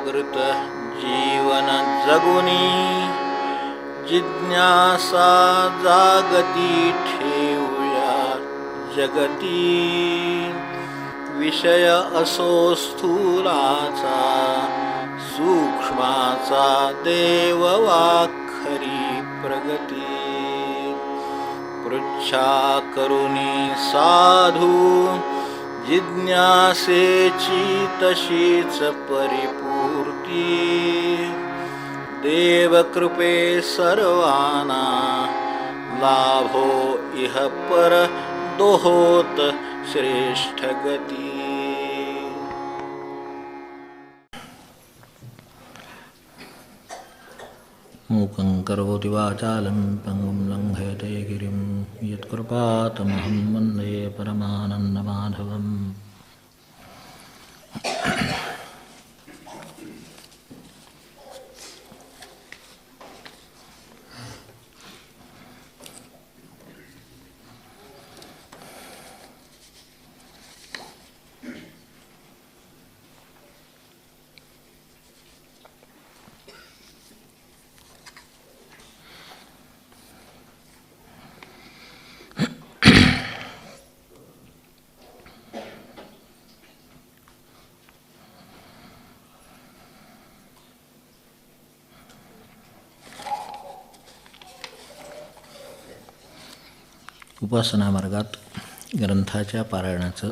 जागृत जीवन जगुनी जिज्ञासा जागती ठेवूया जगती विषय असो स्थूलाचा सूक्ष्माचा देव वाखरी प्रगती पृच्छा करुनी साधू जिज्ञासेची तशीच परिपूर्ती देवकृपे सर्वांना लाभो इह पर दोहोत श्रेष्ठ गती. मूकं करोति वाचालं पङ्गुं लङ्घयते गिरिं यत्कृपातमहं वन्दे परमानन्दमाधवम्. उपासना मार्गात ग्रंथाच्या पारायणाचं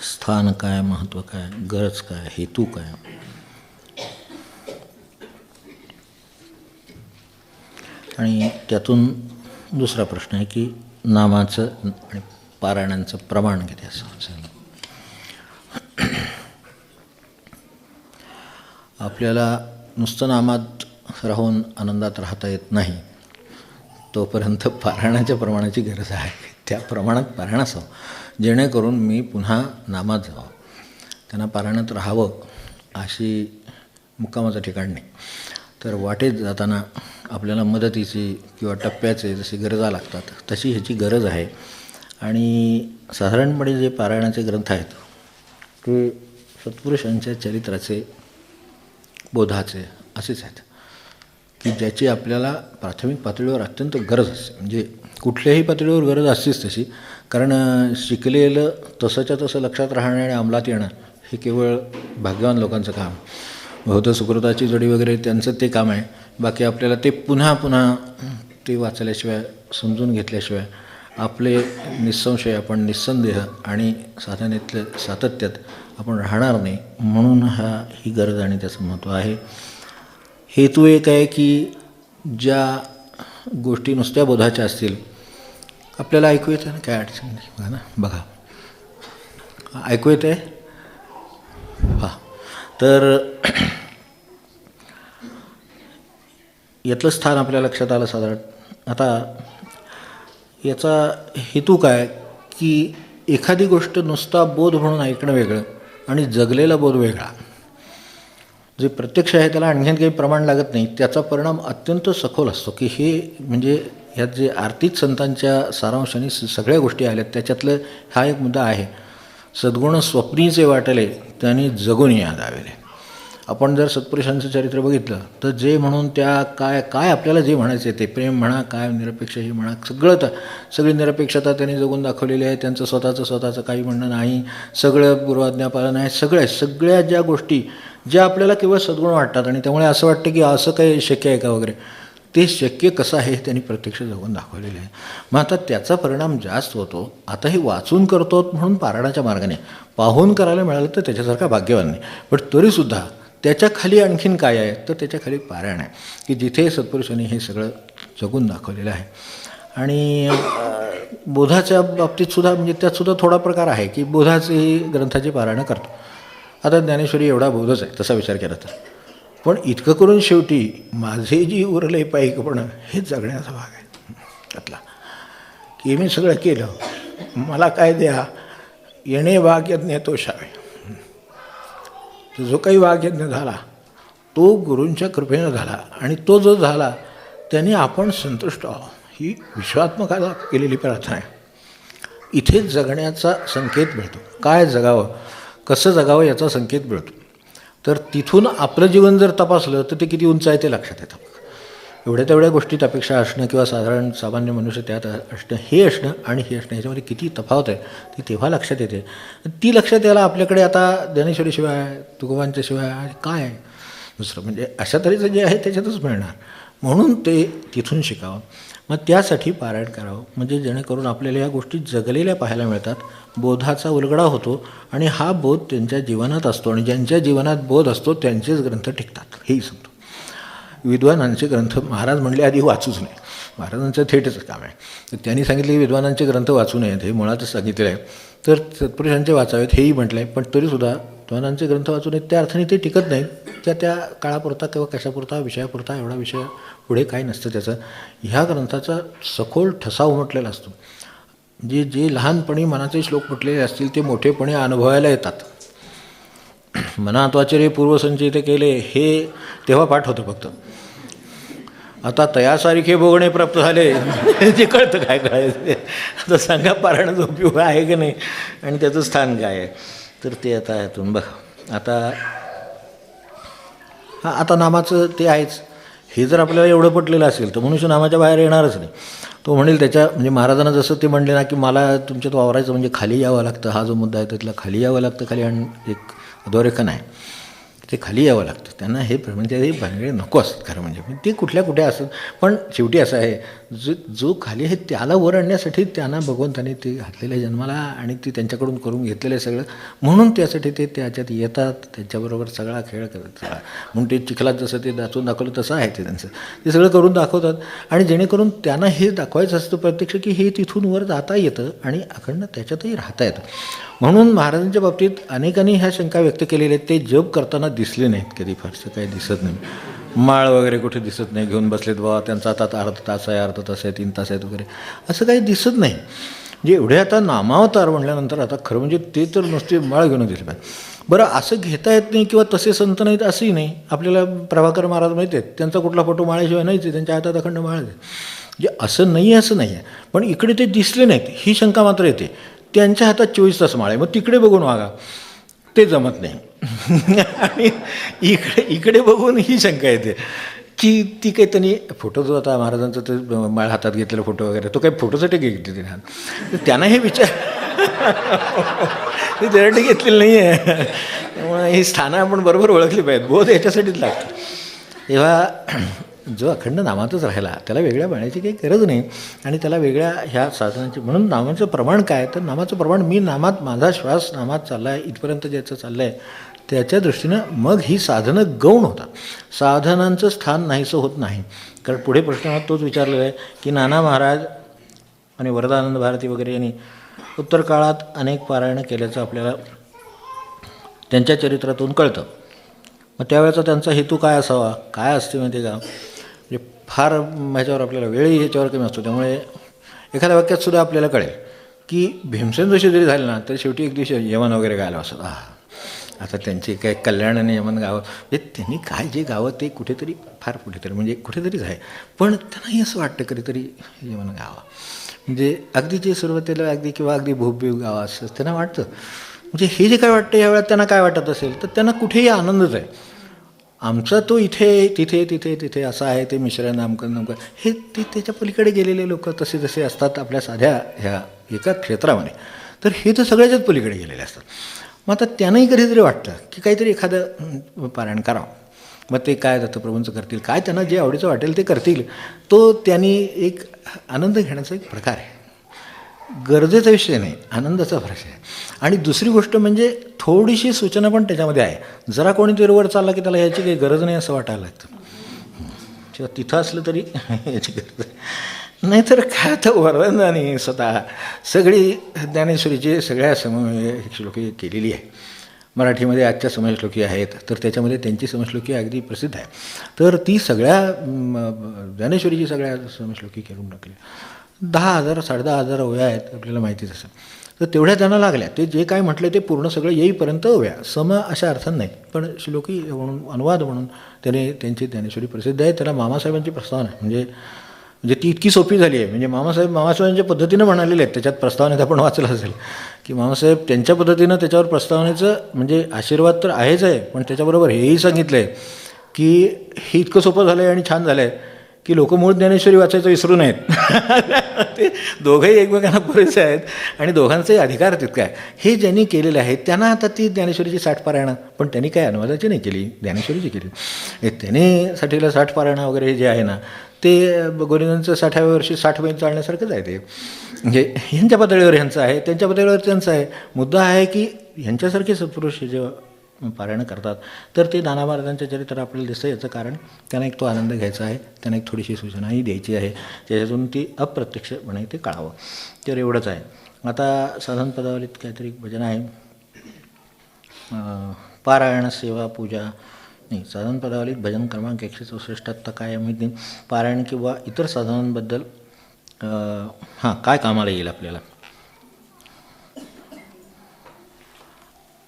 स्थान काय, महत्त्व काय, गरज काय, हेतू काय, आणि त्यातून दुसरा प्रश्न आहे की नामाचं आणि पारायणांचं प्रमाण किती असावं. आपल्याला नुसतं नामात राहून आनंदात राहता येत नाही, तोपर्यंत पारायणाच्या प्रमाणाची गरज आहे. त्या प्रमाणात पारायण असावं जेणेकरून मी पुन्हा नामात जावं. त्यांना पारायणात राहावं अशी मुक्कामाचं ठिकाण नाही, तर वाटेत जाताना आपल्याला मदतीची किंवा टप्प्याचे जशी गरजा लागतात तशी ह्याची गरज आहे. आणि साधारणपणे जे पारायणाचे ग्रंथ आहेत ते सत्पुरुषांच्या चरित्राचे, बोधाचे असेच आहेत की ज्याची आपल्याला प्राथमिक पातळीवर अत्यंत गरज असते. म्हणजे कुठल्याही पातळीवर गरज असतेच तशी, कारण शिकलेलं तसंच्या तसं लक्षात राहणं आणि अंमलात येणं हे केवळ भाग्यवान लोकांचं काम. बहुतेक सुकृताची जोडी वगैरे त्यांचं ते काम आहे. बाकी आपल्याला ते पुन्हा पुन्हा ते वाचल्याशिवाय, समजून घेतल्याशिवाय आपले निस्संशय आपण निस्संदेह आणि साधनेतल्या सातत्यात आपण राहणार नाही. म्हणून ही गरज आणि त्याचं महत्त्व आहे. हेतू एक आहे की ज्या गोष्टी नुसत्या बोधाच्या असतील, आपल्याला ऐकू येतं ना, काय अडचण नाही. बघा ना, बघा ऐकू येतं आहे. हां, तर यातलं स्थान आपल्या लक्षात आलं साधारण. आता याचा हेतू काय की एखादी गोष्ट नुसता बोध म्हणून ऐकणं वेगळं आणि जगलेला बोध वेगळा. जे प्रत्यक्ष आहे त्याला आणखीन काही प्रमाण लागत नाही, त्याचा परिणाम अत्यंत सखोल असतो. की हे म्हणजे ह्यात जे आर्तिक संतांच्या सारांशाने सगळ्या गोष्टी आल्यात त्याच्यातलं हा एक मुद्दा आहे. सद्गुण स्वप्नीचे वाटले त्यांनी जगून याद आवेले. आपण जर सत्पुरुषांचं चरित्र बघितलं तर जे म्हणून त्या काय आपल्याला जे म्हणायचं ते प्रेम म्हणा, काय निरपेक्षही म्हणा, सगळी निरपेक्षता त्यांनी जगून दाखवलेली आहे. त्यांचं स्वतःचं काही म्हणणं नाही, सगळं पूर्वाज्ञापालन आहे. सगळ्या ज्या गोष्टी ज्या आपल्याला केवळ सद्गुण वाटतात आणि त्यामुळे असं वाटतं की असं काही शक्य आहे का वगैरे, ते शक्य कसं आहे त्यांनी प्रत्यक्ष जगून दाखवलेलं आहे. मग आता त्याचा परिणाम जास्त होतो. आता हे वाचून करतो म्हणून पारायणाच्या मार्गाने, पाहून करायला मिळालं तर त्याच्यासारखा भाग्यवान नाही. पण तरीसुद्धा त्याच्या खाली आणखीन काय आहे तर त्याच्या खाली पारायण आहे की जिथे सत्पुरुषांनी हे सगळं जगून दाखवलेलं आहे. आणि बोधाच्या बाबतीतसुद्धा म्हणजे त्यातसुद्धा थोडा प्रकार आहे की बोधाचेही ग्रंथाची पारायणं करतो. आता ज्ञानेश्वरी एवढा बोधच आहे तसा विचार केला तर, पण इतकं करून शेवटी माझे जी उरले पाईकपणं हेच जगण्याचा भाग आहे त्यातला. की मी सगळं केलं, मला काय द्या, येणे वाग्यज्ञ तो शावे. जो काही वाग्यज्ञ झाला तो गुरूंच्या कृपेनं झाला आणि तो जो झाला त्याने आपण संतुष्ट आहोत ही विश्वात्मकाला केलेली प्रार्थना आहे. इथेच जगण्याचा संकेत मिळतो. काय जगावं, कसं जगावं याचा संकेत मिळतो. तर तिथून आपलं जीवन जर तपासलं तर ते किती उंच आहे ते लक्षात येतं. एवढ्या तेवढ्या गोष्टीत अपेक्षा असणं किंवा साधारण सामान्य मनुष्य त्यात असणं, हे असणं आणि हे असणं ह्याच्यामध्ये किती तफावत आहे ती तेव्हा लक्षात येते. ती लक्षात यायला आपल्याकडे आता ज्ञानेश्वरीशिवाय, तुकोबांच्या शिवाय काय आहे दुसरं, म्हणजे अशा तऱ्हेचं जे आहे त्याच्यातच मिळणार. म्हणून ते तिथून शिकावं. मग त्यासाठी पारायण करावं, म्हणजे जेणेकरून आपल्याला या गोष्टी जगलेल्या पाहायला मिळतात, बोधाचा उलगडा होतो आणि हा बोध त्यांच्या जीवनात असतो आणि ज्यांच्या जीवनात बोध असतो त्यांचेच ग्रंथ टिकतात, हेही सांगतो. विद्वानांचे ग्रंथ महाराज म्हणले आधी वाचूच नाही, महाराजांचं थेटच काम आहे. तर त्यांनी सांगितले की विद्वानांचे ग्रंथ वाचू नयेत, हे मुळातच सांगितलेलं आहे. तर सत्पुरुषांचे वाचावेत हेही म्हटलं आहे, पण तरीसुद्धा विद्वानांचे ग्रंथ वाचू नयेत त्या अर्थाने ते टिकत नाहीत. त्या काळापुरता किंवा कशापुरता, विषयापुरता, एवढा विषय पुढे काही नसतं त्याचं. ह्या ग्रंथाचा सखोल ठसा उमटलेला असतो. जे लहानपणी मनाचे श्लोक म्हटलेले असतील ते मोठेपणे अनुभवायला येतात. मनात वाचरे पूर्वसंचित केले हे तेव्हा पाठ होतं फक्त. आता तयासारखे भोगणे प्राप्त झाले ते कळतं काय कळायचं. आता सांगा पारायणाचा उपयोग आहे की नाही आणि त्याचं स्थान काय आहे. तर ते आता यातून बघा. आता नामाचं ते आहेच. हे जर आपल्याला एवढं पटलेलं असेल तर मनुष्य नामाच्या बाहेर येणारच नाही. तो म्हणेल त्याच्या, म्हणजे महाराजांना जसं ते म्हणले ना की मला तुमच्यात वावरायचं म्हणजे खाली यावं लागतं, हा जो मुद्दा आहे त्यातला खाली यावं लागतं. खाली आणि एक अधोरेखन आहे ते खाली यावं लागतं. त्यांना हे म्हणजे हे भानगडे नको असतात खरं म्हणजे. ते कुठे असतात, पण शेवटी असं आहे जो खाली आहे त्याला वर आणण्यासाठी त्यांना भगवंताने ते घातलेलं आहे जन्माला आणि ते त्यांच्याकडून करून घेतलेलं आहे सगळं. म्हणून त्यासाठी ते त्याच्यात येतात, त्यांच्याबरोबर सगळा खेळ करत. म्हणून ते चिखलात जसं ते दाचून दाखवलं तसं आहे ते त्यांचं. ते सगळं करून दाखवतात आणि जेणेकरून त्यांना हे दाखवायचं असतं प्रत्यक्ष की हे तिथून वर जाता येतं आणि अखंड त्याच्यातही राहता येतं. म्हणून महाराजांच्या बाबतीत अनेकांनी ह्या शंका व्यक्त केलेल्या आहेत. ते जप करताना दिसले नाहीत कधी, फारसं काही दिसत नाही. माळ वगैरे कुठे दिसत नाही, घेऊन बसलेत बाबा त्यांचा आता अर्धा तास आहे, अर्धा तास आहे, 3 तास आहेत वगैरे, असं काही दिसत नाही. जे एवढे आता नामावतार म्हणल्यानंतर आता खरं म्हणजे ते तर नुसते माळ घेऊन दिले पाहिजे. बरं, असं घेता येत नाही किंवा तसे संत नाहीत असंही नाही. आपल्याला प्रभाकर महाराज माहिती आहेत, त्यांचा कुठला फोटो माळ्याशिवाय नाहीच आहे, त्यांच्या हातात अखंड माळ आहे. म्हणजे असं नाही असं नाही आहे, पण इकडे ते दिसले नाहीत ही शंका मात्र येते. त्यांच्या हातात 24 तास माळ आहे, मग तिकडे बघून वागा, ते जमत नाही. आणि इकडे बघून ही शंका येते की ती काही त्यांनी फोटो जो आता महाराजांचा ते माळ हातात घेतलेला फोटो वगैरे, तो काही फोटोसाठी घेतले ते हात, त्यांना हे विचार ते त्यासाठी घेतलेलं नाही आहे. त्यामुळे ही स्थानं आपण बरोबर ओळखली पाहिजेत. बोध याच्यासाठीच लागतं. तेव्हा जो अखंड नामातच राहिला त्याला वेगळ्या बाण्याची काही गरज नाही आणि त्याला वेगळ्या ह्या साधनांची. म्हणून नामाचं प्रमाण काय, तर नामाचं प्रमाण मी नामात, माझा श्वास नामात चालला आहे इथपर्यंत ज्याचं चाललं आहे त्याच्या दृष्टीनं मग ही साधनं गौण होतात. साधनांचं स्थान नाहीसं होत नाही. कारण पुढे प्रश्नात तोच विचारलेला आहे की नाना महाराज आणि वरदानंद भारती वगैरे यांनी उत्तर काळात अनेक पारायणं केल्याचं आपल्याला त्यांच्या चरित्रातून कळतं. मग त्यावेळेचा त्यांचा हेतू काय असावा, काय असते माहिती का, म्हणजे फार ह्याच्यावर आपल्याला वेळही ह्याच्यावर कमी असतो. त्यामुळे एखाद्या वाक्यात सुद्धा आपल्याला कळेल की भीमसेन जोशी जरी झाले ना तर शेवटी एक दिवशी यमन वगैरे गायला असत. आता त्यांची काय कल्याण आणि यमन गावं, म्हणजे त्यांनी काय जे गावं ते कुठेतरी फार कुठेतरी म्हणजे कुठेतरीच आहे, पण त्यांनाही असं वाटतं कधीतरी यमन गावं, म्हणजे अगदी जे सुरुवातीला अगदी किंवा अगदी भोगबीव गावं असं त्यांना वाटतं. म्हणजे हे जे काय वाटतं यावेळेला त्यांना काय वाटत असेल तर त्यांना कुठेही आनंदच आहे. आमचा तो इथे तिथे तिथे तिथे असं आहे, ते मिश्रण नामकरण हे ते त्याच्या पलीकडे गेलेले लोक तसे जसे असतात आपल्या साध्या ह्या एका क्षेत्रामध्ये, तर हे तर सगळ्याच्याच पलीकडे गेलेले असतात. मग आता त्यांनाही कधीतरी वाटतं की काहीतरी एखादं पारायण करावं. मग ते काय दत्तप्रभूंचं करतील, काय त्यांना जे आवडीचं वाटेल ते करतील. तो त्यांनी एक आनंद घेण्याचा एक प्रकार आहे. गरजेचा विषय नाही, आनंदाचा प्रश्न आहे. आणि दुसरी गोष्ट म्हणजे थोडीशी सूचना पण त्याच्यामध्ये आहे. जरा कोणीतरी वर चालला की त्याला याची काही गरज नाही असं वाटायला लागतं, किंवा तिथं असलं तरी याची गरज आहे. नाहीतर काय आता वरदानी स्वतः सगळी ज्ञानेश्वरीची सगळ्या समश्लोकी केलेली आहे. मराठीमध्ये आजच्या समश्लोकी आहेत तर त्याच्यामध्ये त्यांची समश्लोकी अगदी प्रसिद्ध आहे. तर ती सगळ्या ज्ञानेश्वरीची सगळ्या समश्लोकी करून टाकली. 10,000 10,500 ओव्या आहेत आपल्याला माहितीच असेल. तर तेवढ्या त्यांना लागल्या. ते जे काय म्हटलं ते पूर्ण सगळं येईपर्यंत ओव्या, सम अशा अर्थानं नाही, पण श्लोकी म्हणून अनुवाद म्हणून त्याने त्यांची ज्ञानेश्वरी प्रसिद्ध आहे. त्याला मामासाहेबांची प्रस्तावना आहे. म्हणजे म्हणजे ती इतकी सोपी झाली आहे. म्हणजे मामासाहेबांच्या पद्धतीनं म्हणालेले आहेत, त्याच्यात प्रस्तावनेत आपण वाचलं असेल की मामासाहेब त्यांच्या पद्धतीनं त्याच्यावर प्रस्तावनेचं म्हणजे आशीर्वाद तर आहेच आहे, पण त्याच्याबरोबर हेही सांगितलं आहे की हे इतकं सोपं झालं आहे आणि छान झालं आहे की लोक मूळ ज्ञानेश्वरी वाचायचं विसरू नयेत. ते दोघंही एकमेकांना पुरेसे आहेत आणि दोघांचाही अधिकार तितका आहे. हे ज्यांनी केलेले आहे त्यांना आता ती ज्ञानेश्वरीची 60 पारायणं, पण त्यांनी काय अनुवादाची नाही केली, ज्ञानेश्वरीची केली. त्यांनी साठीला 60 पारायणं वगैरे जे आहे ना ते गोविंदांचं 60व्या वर्षी 60 महिने चालण्यासारखंच आहे. ते म्हणजे ह्यांच्या पातळीवर ह्यांचं आहे, त्यांच्या पातळीवर त्यांचं आहे. मुद्दा आहे की ह्यांच्यासारखे सत्पुरुष जेव्हा पारायणं करतात तर ते नाना महाराजांच्या चरित्र आपल्याला दिसतं. याचं कारण त्यांना एक तो आनंद घ्यायचा आहे, त्यांना एक थोडीशी सूचनाही द्यायची आहे, त्याच्यातून ती अप्रत्यक्षपणे ते कळावं. तर एवढंच आहे. आता साधन पदावलीत काहीतरी भजन आहे, पारायण सेवा पूजा नाही. साधन पदावलीत भजन क्रमांक 164 आत्ता काय माहीत नाही. पारायण किंवा इतर साधनांबद्दल काय कामाला येईल आपल्याला.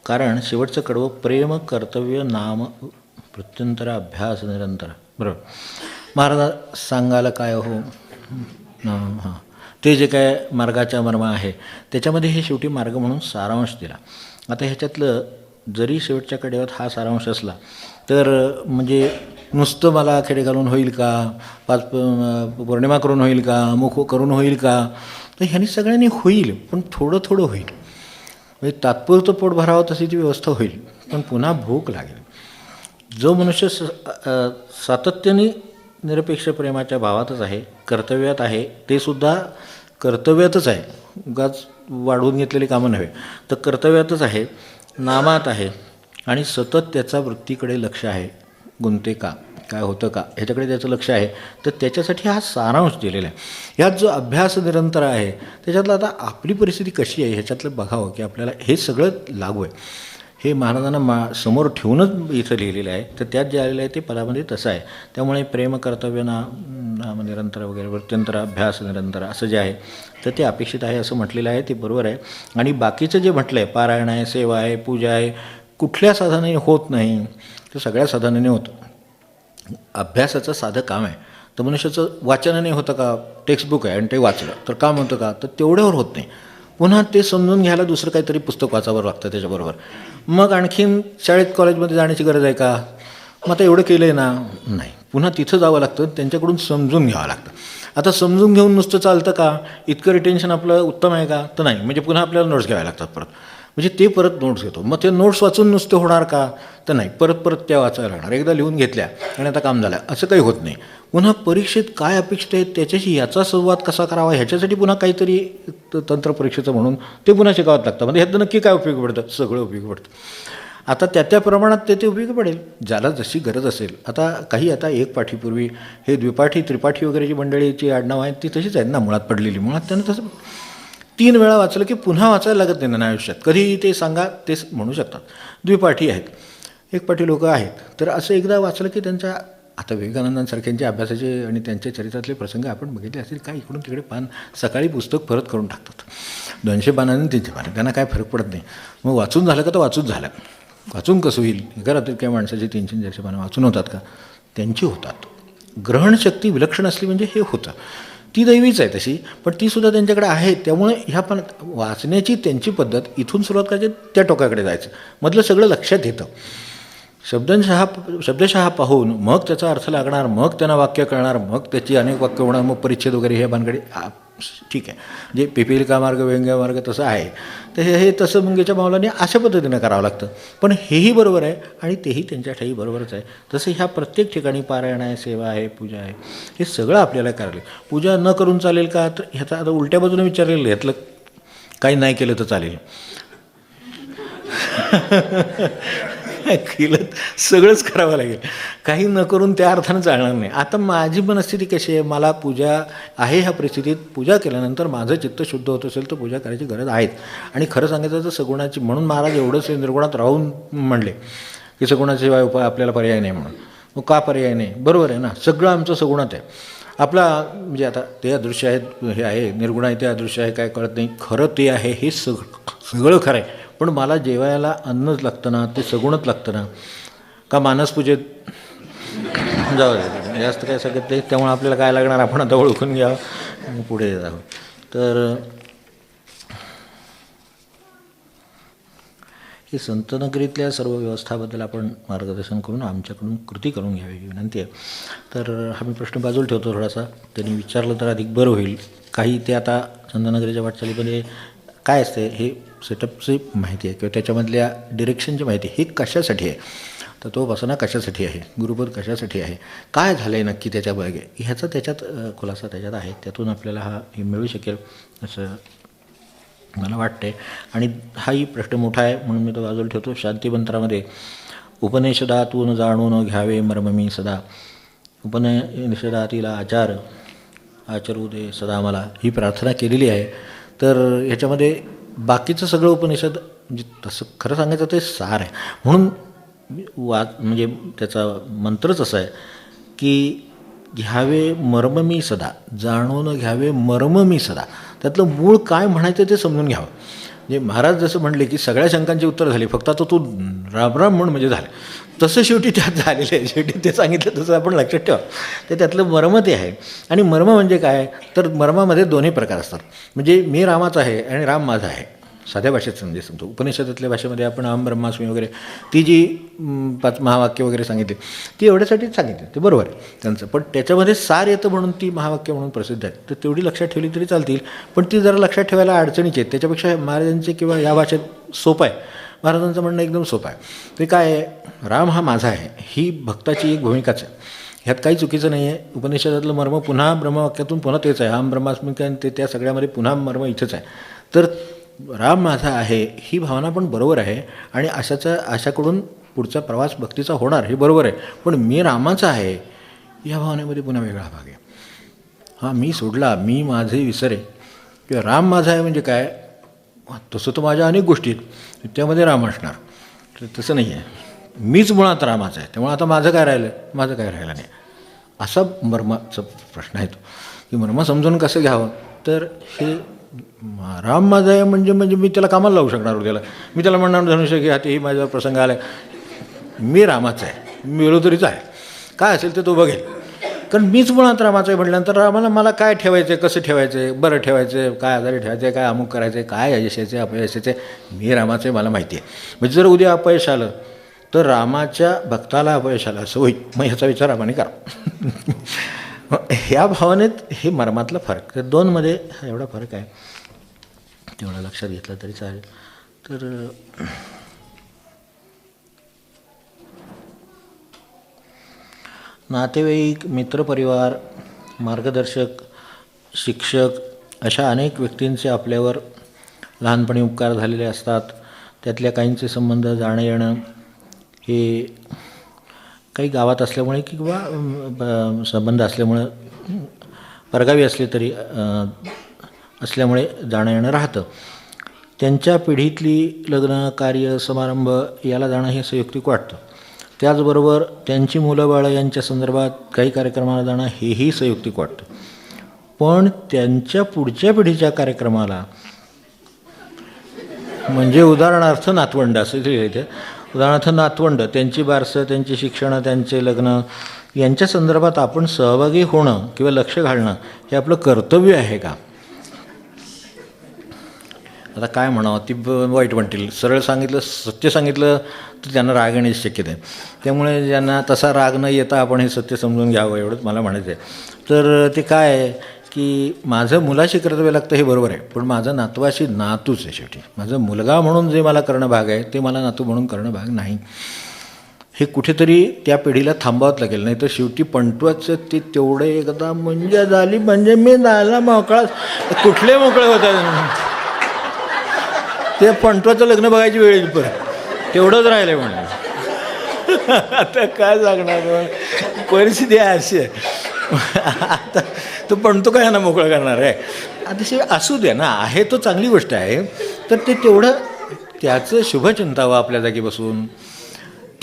कारण शेवटचं कडवं प्रेम कर्तव्य नाम प्रत्यंतर अभ्यास निरंतर. बरोबर. महाराज सांगायला काय हो ते जे काय मार्गाच्या मर्म आहे त्याच्यामध्ये हे शेवटी मार्ग म्हणून सारांश दिला. आता ह्याच्यातलं जरी शेवटच्या कडेवर हा सारांश असला तर म्हणजे नुसतं मला खेडे घालून होईल का, 5 पौर्णिमा करून होईल का, मुख करून होईल का, तर ह्यांनी सगळ्यांनी होईल, पण थोडं थोडं होईल. म्हणजे तात्पुरतं पोट भरावं तशी ती व्यवस्था होईल, पण पुन्हा भूक लागेल. जो मनुष्य सातत्याने निरपेक्ष प्रेमाच्या भावातच आहे, कर्तव्यात आहे, ते सुद्धा कर्तव्यातच आहे, उगाच वाढवून घेतलेली कामं नव्हे, तर कर्तव्यातच आहे, नामात आहे आणि सतत त्याचा वृत्तीकडे लक्ष आहे. गुंते का, काय होतं का, ह्याच्याकडे त्याचं लक्ष आहे. तर त्याच्यासाठी हा सारांश दिलेला आहे. ह्यात जो अभ्यास निरंतर आहे त्याच्यातलं आता आपली परिस्थिती कशी आहे ह्याच्यातलं बघावं की आपल्याला हे सगळं लागू आहे. हे महाराजांना समोर ठेवूनच इथं लिहिलेलं आहे. तर त्यात जे आलेलं आहे ते पदामध्ये तसं आहे. त्यामुळे प्रेम कर्तव्य नाम निरंतर वगैरे वृत्त्यंतर अभ्यास निरंतर असं जे आहे तर ते अपेक्षित आहे असं म्हटलेलं आहे. ते बरोबर आहे. आणि बाकीचं जे म्हटलं आहे पारायण आहे, सेवा आहे, पूजा आहे, कुठल्या साधनाने होत नाही, तर सगळ्या साधनाने होतं. अभ्यासाचं साधं काम आहे. तर मनुष्याचं वाचनाने होतं का, टेक्स्टबुक आहे आणि ते वाचलं तर काम होतं का, तर तेवढ्यावर होत नाही. पुन्हा ते समजून घ्यायला दुसरं काहीतरी पुस्तक वाचावं लागतं त्याच्याबरोबर. मग आणखीन शाळेत कॉलेजमध्ये जाण्याची गरज आहे का, मग आता एवढं केलं आहे ना, नाही, पुन्हा तिथं जावं लागतं, त्यांच्याकडून समजून घ्यावं लागतं. आता समजून घेऊन नुसतं चालतं का, इतकं रिटेन्शन आपलं उत्तम आहे का, तर नाही. म्हणजे पुन्हा आपल्याला नोट्स घ्यावे लागतात परत. म्हणजे ते परत नोट्स घेतो. मग ते नोट्स वाचून नुसते होणार का, तर नाही, परत त्या वाचायला लागणार. एकदा लिहून घेतल्या आणि आता काम झालं असं काही होत नाही. पुन्हा परीक्षेत काय अपेक्षित आहे त्याच्याशी याचा संवाद कसा करावा ह्याच्यासाठी पुन्हा काहीतरी तंत्र परीक्षेचं म्हणून ते पुन्हा शिकावं लागतं. म्हणजे ह्यातनं नक्की काय उपयोगी पडतं, सगळं उपयोगी पडतं. आता त्या प्रमाणात ते उपयोगी पडेल ज्याला जशी गरज असेल. आता एक पाठीपूर्वी हे द्विपाठी त्रिपाठी वगैरे जी मंडळीची आडनाव आहेत ती तशीच आहेत ना मुळात पडलेली. मुळात त्यांना तसं 3 वेळा वाचलं की पुन्हा वाचायला लागत नाही त्यांना आयुष्यात. कधीही ते सांगा ते म्हणू शकतात. द्विपाठी आहेत, एकपाठी लोक आहेत. तर असं एकदा वाचलं की त्यांच्या आता विवेकानंदांसारख्यांचे अभ्यासाचे आणि त्यांच्या चरित्रातले प्रसंग आपण बघितले असतील का, इकडून तिकडे पान सकाळी पुस्तक परत करून टाकतात. 200 पानांनी 300 पानं, त्यांना काय फरक पडत नाही. मग वाचून झालं का तर वाचून झालं. वाचून कसं होईल, एका रात्रीत काही माणसाची 300-400 पानं वाचून होतात का, त्यांची होतात. ग्रहणशक्ती विलक्षण असली म्हणजे हे होतं. ती दैवीच आहे तशी, पण तीसुद्धा त्यांच्याकडे आहे. त्यामुळे ह्या पण वाचण्याची त्यांची पद्धत इथून सुरुवात करायची, त्या टोकाकडे जायचं, मधलं सगळं लक्षात येतं. शब्दशः पाहून मग त्याचा अर्थ लागणार, मग त्यांना वाक्य कळणार, मग त्याची अनेक वाक्य होणार, मग परिच्छेद वगैरे हे भानगडी ठीक आहे. म्हणजे पिपीलिका मार्ग व्यंग्य मार्ग तसं आहे. तर हे तसं मुंगेच्या मावलाने अशा पद्धतीनं करावं लागतं. पण हेही बरोबर आहे आणि तेही त्यांच्या ठाई बरोबरच आहे. तसं ह्या प्रत्येक ठिकाणी पारायण आहे, सेवा आहे, पूजा आहे, हे सगळं आपल्याला करायला. पूजा न करून चालेल का, तर ह्याचा आता उलट्या बाजूने विचारलेलं ह्यातलं काही नाही केलं तर चालेल. केलं सगळंच करावं लागेल, काही न करून त्या अर्थानं चालणार नाही. आता माझी मनस्थिती कशी आहे, मला पूजा आहे ह्या परिस्थितीत, पूजा केल्यानंतर माझं चित्त शुद्ध होत असेल तर पूजा करायची गरज आहेच. आणि खरं सांगायचं तर सगुणाची, म्हणून महाराज एवढंच निर्गुणात राहून म्हणले की सगुणाशिवाय उपाय आपल्याला पर्याय नाही म्हणून. मग का पर्याय नाही, बरोबर आहे ना, सगळं आमचं सगुणात आहे. आपला म्हणजे आता ते अदृश्य आहेत, हे आहे निर्गुण आहे, ते अदृश्य आहे, काय कळत नाही. खरं ते आहे, हे सगळं खरं आहे. पण मला जेवायला अन्नच लागतं ना, ते सगुणच लागतं ना, का मानसपूजेत जावं लागतं. जास्त काय सांगत नाही. त्यामुळे आपल्याला काय लागणार आपण आता ओळखून घ्यावं आणि पुढे जावं. तर ही संतनगरीतल्या सर्व व्यवस्थाबद्दल आपण मार्गदर्शन करून आमच्याकडून कृती करून घ्यावी ही विनंती आहे. तर हा मी प्रश्न बाजूला ठेवतो थोडासा, त्यांनी विचारलं तर अधिक बरं होईल. काही ते आता संतनगरीच्या वाटचालीमध्ये काय असते हे सेटअपची माहिती आहे किंवा त्याच्यामधल्या डिरेक्शनची माहिती हे कशासाठी आहे, तत्वोपासना कशासाठी आहे, गुरुपद कशासाठी आहे, काय झालं आहे नक्की त्याच्या मागे ह्याचा त्याच्यात खुलासा त्याच्यात आहे. त्यातून आपल्याला हे मिळू शकेल असं मला वाटते. आणि हाही प्रश्न मोठा आहे म्हणून मी तो बाजूला ठेवतो. शांतिमंत्रामध्ये उपनिषदातून जाणून घ्यावे मर्म मी सदा, उपनिषदातील आचार आचरू दे सदा मला, ही प्रार्थना केलेली आहे. तर ह्याच्यामध्ये बाकीचं सगळं उपनिषद म्हणजे तसं खरं सांगायचं ते सार आहे. म्हणून म्हणजे त्याचा मंत्रच असा आहे की घ्यावे मर्म मी सदा, जाणून घ्यावे मर्म मी सदा. त्यातलं मूळ काय म्हणायचं ते समजून घ्यावं. म्हणजे महाराज जसं म्हणले की सगळ्या शंकांची उत्तर झाली, फक्त आता तू राम म्हण म्हणजे झालं, तसं शेवटी त्यात झालेलं आहे. शेवटी ते सांगितलं तसं आपण लक्षात ठेवा. ते त्यातलं मर्म ते आहे. आणि मर्म म्हणजे काय, तर मर्मामध्ये दोन्ही प्रकार असतात. म्हणजे मी रामाचा आहे आणि राम माझा आहे, साध्या भाषेत समजतो. उपनिषदातल्या भाषेमध्ये आपण अहम ब्रह्मास्मी वगैरे ती जी 5 महावाक्य वगैरे सांगितली ती एवढ्यासाठीच सांगितली, ते बरोबर आहे त्यांचं. पण त्याच्यामध्ये सार येतं म्हणून ती महावाक्य म्हणून प्रसिद्ध आहेत. तर तेवढी लक्षात ठेवली तरी चालतील. पण ती जरा लक्षात ठेवायला अडचणीची आहेत. त्याच्यापेक्षा महाराजांचे किंवा या भाषेत सोपं आहे. महाराजांचं म्हणणं एकदम सोपं आहे. ते काय आहे, राम हा माझा आहे ही भक्ताची एक भूमिकाच आहे. ह्यात काही चुकीचं नाही आहे. उपनिषदातलं मर्म पुन्हा ब्रह्मवाक्यातून पुन्हा तेच आहे. अहम ब्रह्मास्मी ते त्या सगळ्यामध्ये पुन्हा मर्म इथंच आहे. तर राम माझा आहे ही भावना पण बरोबर आहे आणि अशाकडून पुढचा प्रवास भक्तीचा होणार हे बरोबर आहे. पण मी रामाचा आहे या भावनेमध्ये पुन्हा वेगळा भाग आहे. हां, मी सोडला, मी माझे विसरे किंवा राम माझा आहे म्हणजे काय, तसं तर माझ्या अनेक गोष्टी आहेत त्यामध्ये राम असणार, तर तसं नाही आहे. मीच मुळात रामाचा आहे, त्यामुळे आता माझं काय राहिलं, माझं काय राहिलं नाही, असा मर्माचा प्रश्न आहे तो. की मर्म समजून कसं घ्यावं, तर हे राम माझा आहे म्हणजे मी त्याला कामाला लावू शकणार त्याला. मी त्याला म्हणणार धनुष्य की हाती ही माझ्यावर प्रसंग आला आहे, मी रामाचा आहे, मी मिळलो तरीच आहे, काय असेल ते तो बघेल. कारण मीच मुळात रामाचं आहे म्हटल्यानंतर रामाला मला काय ठेवायचं आहे, कसं ठेवायचं आहे, बरं ठेवायचं आहे, काय आजारी ठेवायचं आहे, काय अमुक करायचं आहे, काय यशाचं आहे अपयशाचं आहे, मी रामाचं आहे मला माहिती आहे. म्हणजे जर उद्या अपयश आलं तर रामाच्या भक्ताला अपयश आलं असं होईल, मग ह्याचा विचार रामाने करा. ह्या भावनेत हे मर्मातला फरक, तर दोनमध्ये हा एवढा फरक आहे, तेवढा लक्षात घेतला तरी चालेल. तर नातेवाईक, मित्रपरिवार, मार्गदर्शक, शिक्षक अशा अनेक व्यक्तींचे आपल्यावर लहानपणी उपकार झालेले असतात. त्यातल्या काहींचे संबंध जाणं येणं हे काही गावात असल्यामुळे किंवा संबंध असल्यामुळं परगावी असले तरी असल्यामुळे जाणं येणं राहतं. त्यांच्या पिढीतली लग्न, कार्य, समारंभ याला जाणं हे संयुक्तिक वाटतं. त्याचबरोबर त्यांची मुलं बाळं यांच्या संदर्भात काही कार्यक्रमाला जाणं हेही संयुक्तिक वाटतं. पण त्यांच्या पुढच्या पिढीच्या कार्यक्रमाला म्हणजे उदाहरणार्थ नातवंड असं इथे उदाहरणार्थ नातवंड, त्यांची बारसं, त्यांची शिक्षणं, त्यांचे लग्न यांच्या संदर्भात आपण सहभागी होणं किंवा लक्ष घालणं हे आपलं कर्तव्य आहे का? आता काय म्हणावं, ती वाईट म्हणतील. सरळ सांगितलं, सत्य सांगितलं तर त्यांना राग येण्याची शक्यता आहे. त्यामुळे ज्यांना तसा राग न येता आपण हे सत्य समजून घ्यावं एवढंच मला म्हणायचं आहे. तर ते काय आहे की माझं मुलाशी कर्तव्य लागतं हे बरोबर आहे, पण माझं नातवाशी नातूच आहे. शेवटी माझं मुलगा म्हणून जे मला करणं भाग आहे ते मला नातू म्हणून करणं भाग नाही. हे कुठेतरी त्या पिढीला थांबावंच लागेल, नाही तर शेवटी पंटवाचं ते तेवढं एकदा म्हणजे झाली म्हणजे मी जायला मोकळा, कुठले मोकळे होतात ते पंटवाचं लग्न बघायची वेळ येईल परत, तेवढंच राहिलं म्हणजे. आता काय सांगणार, परिस्थिती आहे अशी आहे. आता तो पंटो काय ना मोकळं करणार आहे. आता असू द्या ना, आहे तो चांगली गोष्ट आहे, तर ते तेवढं त्याचं शुभ चिंतावं आपल्या जागी बसून.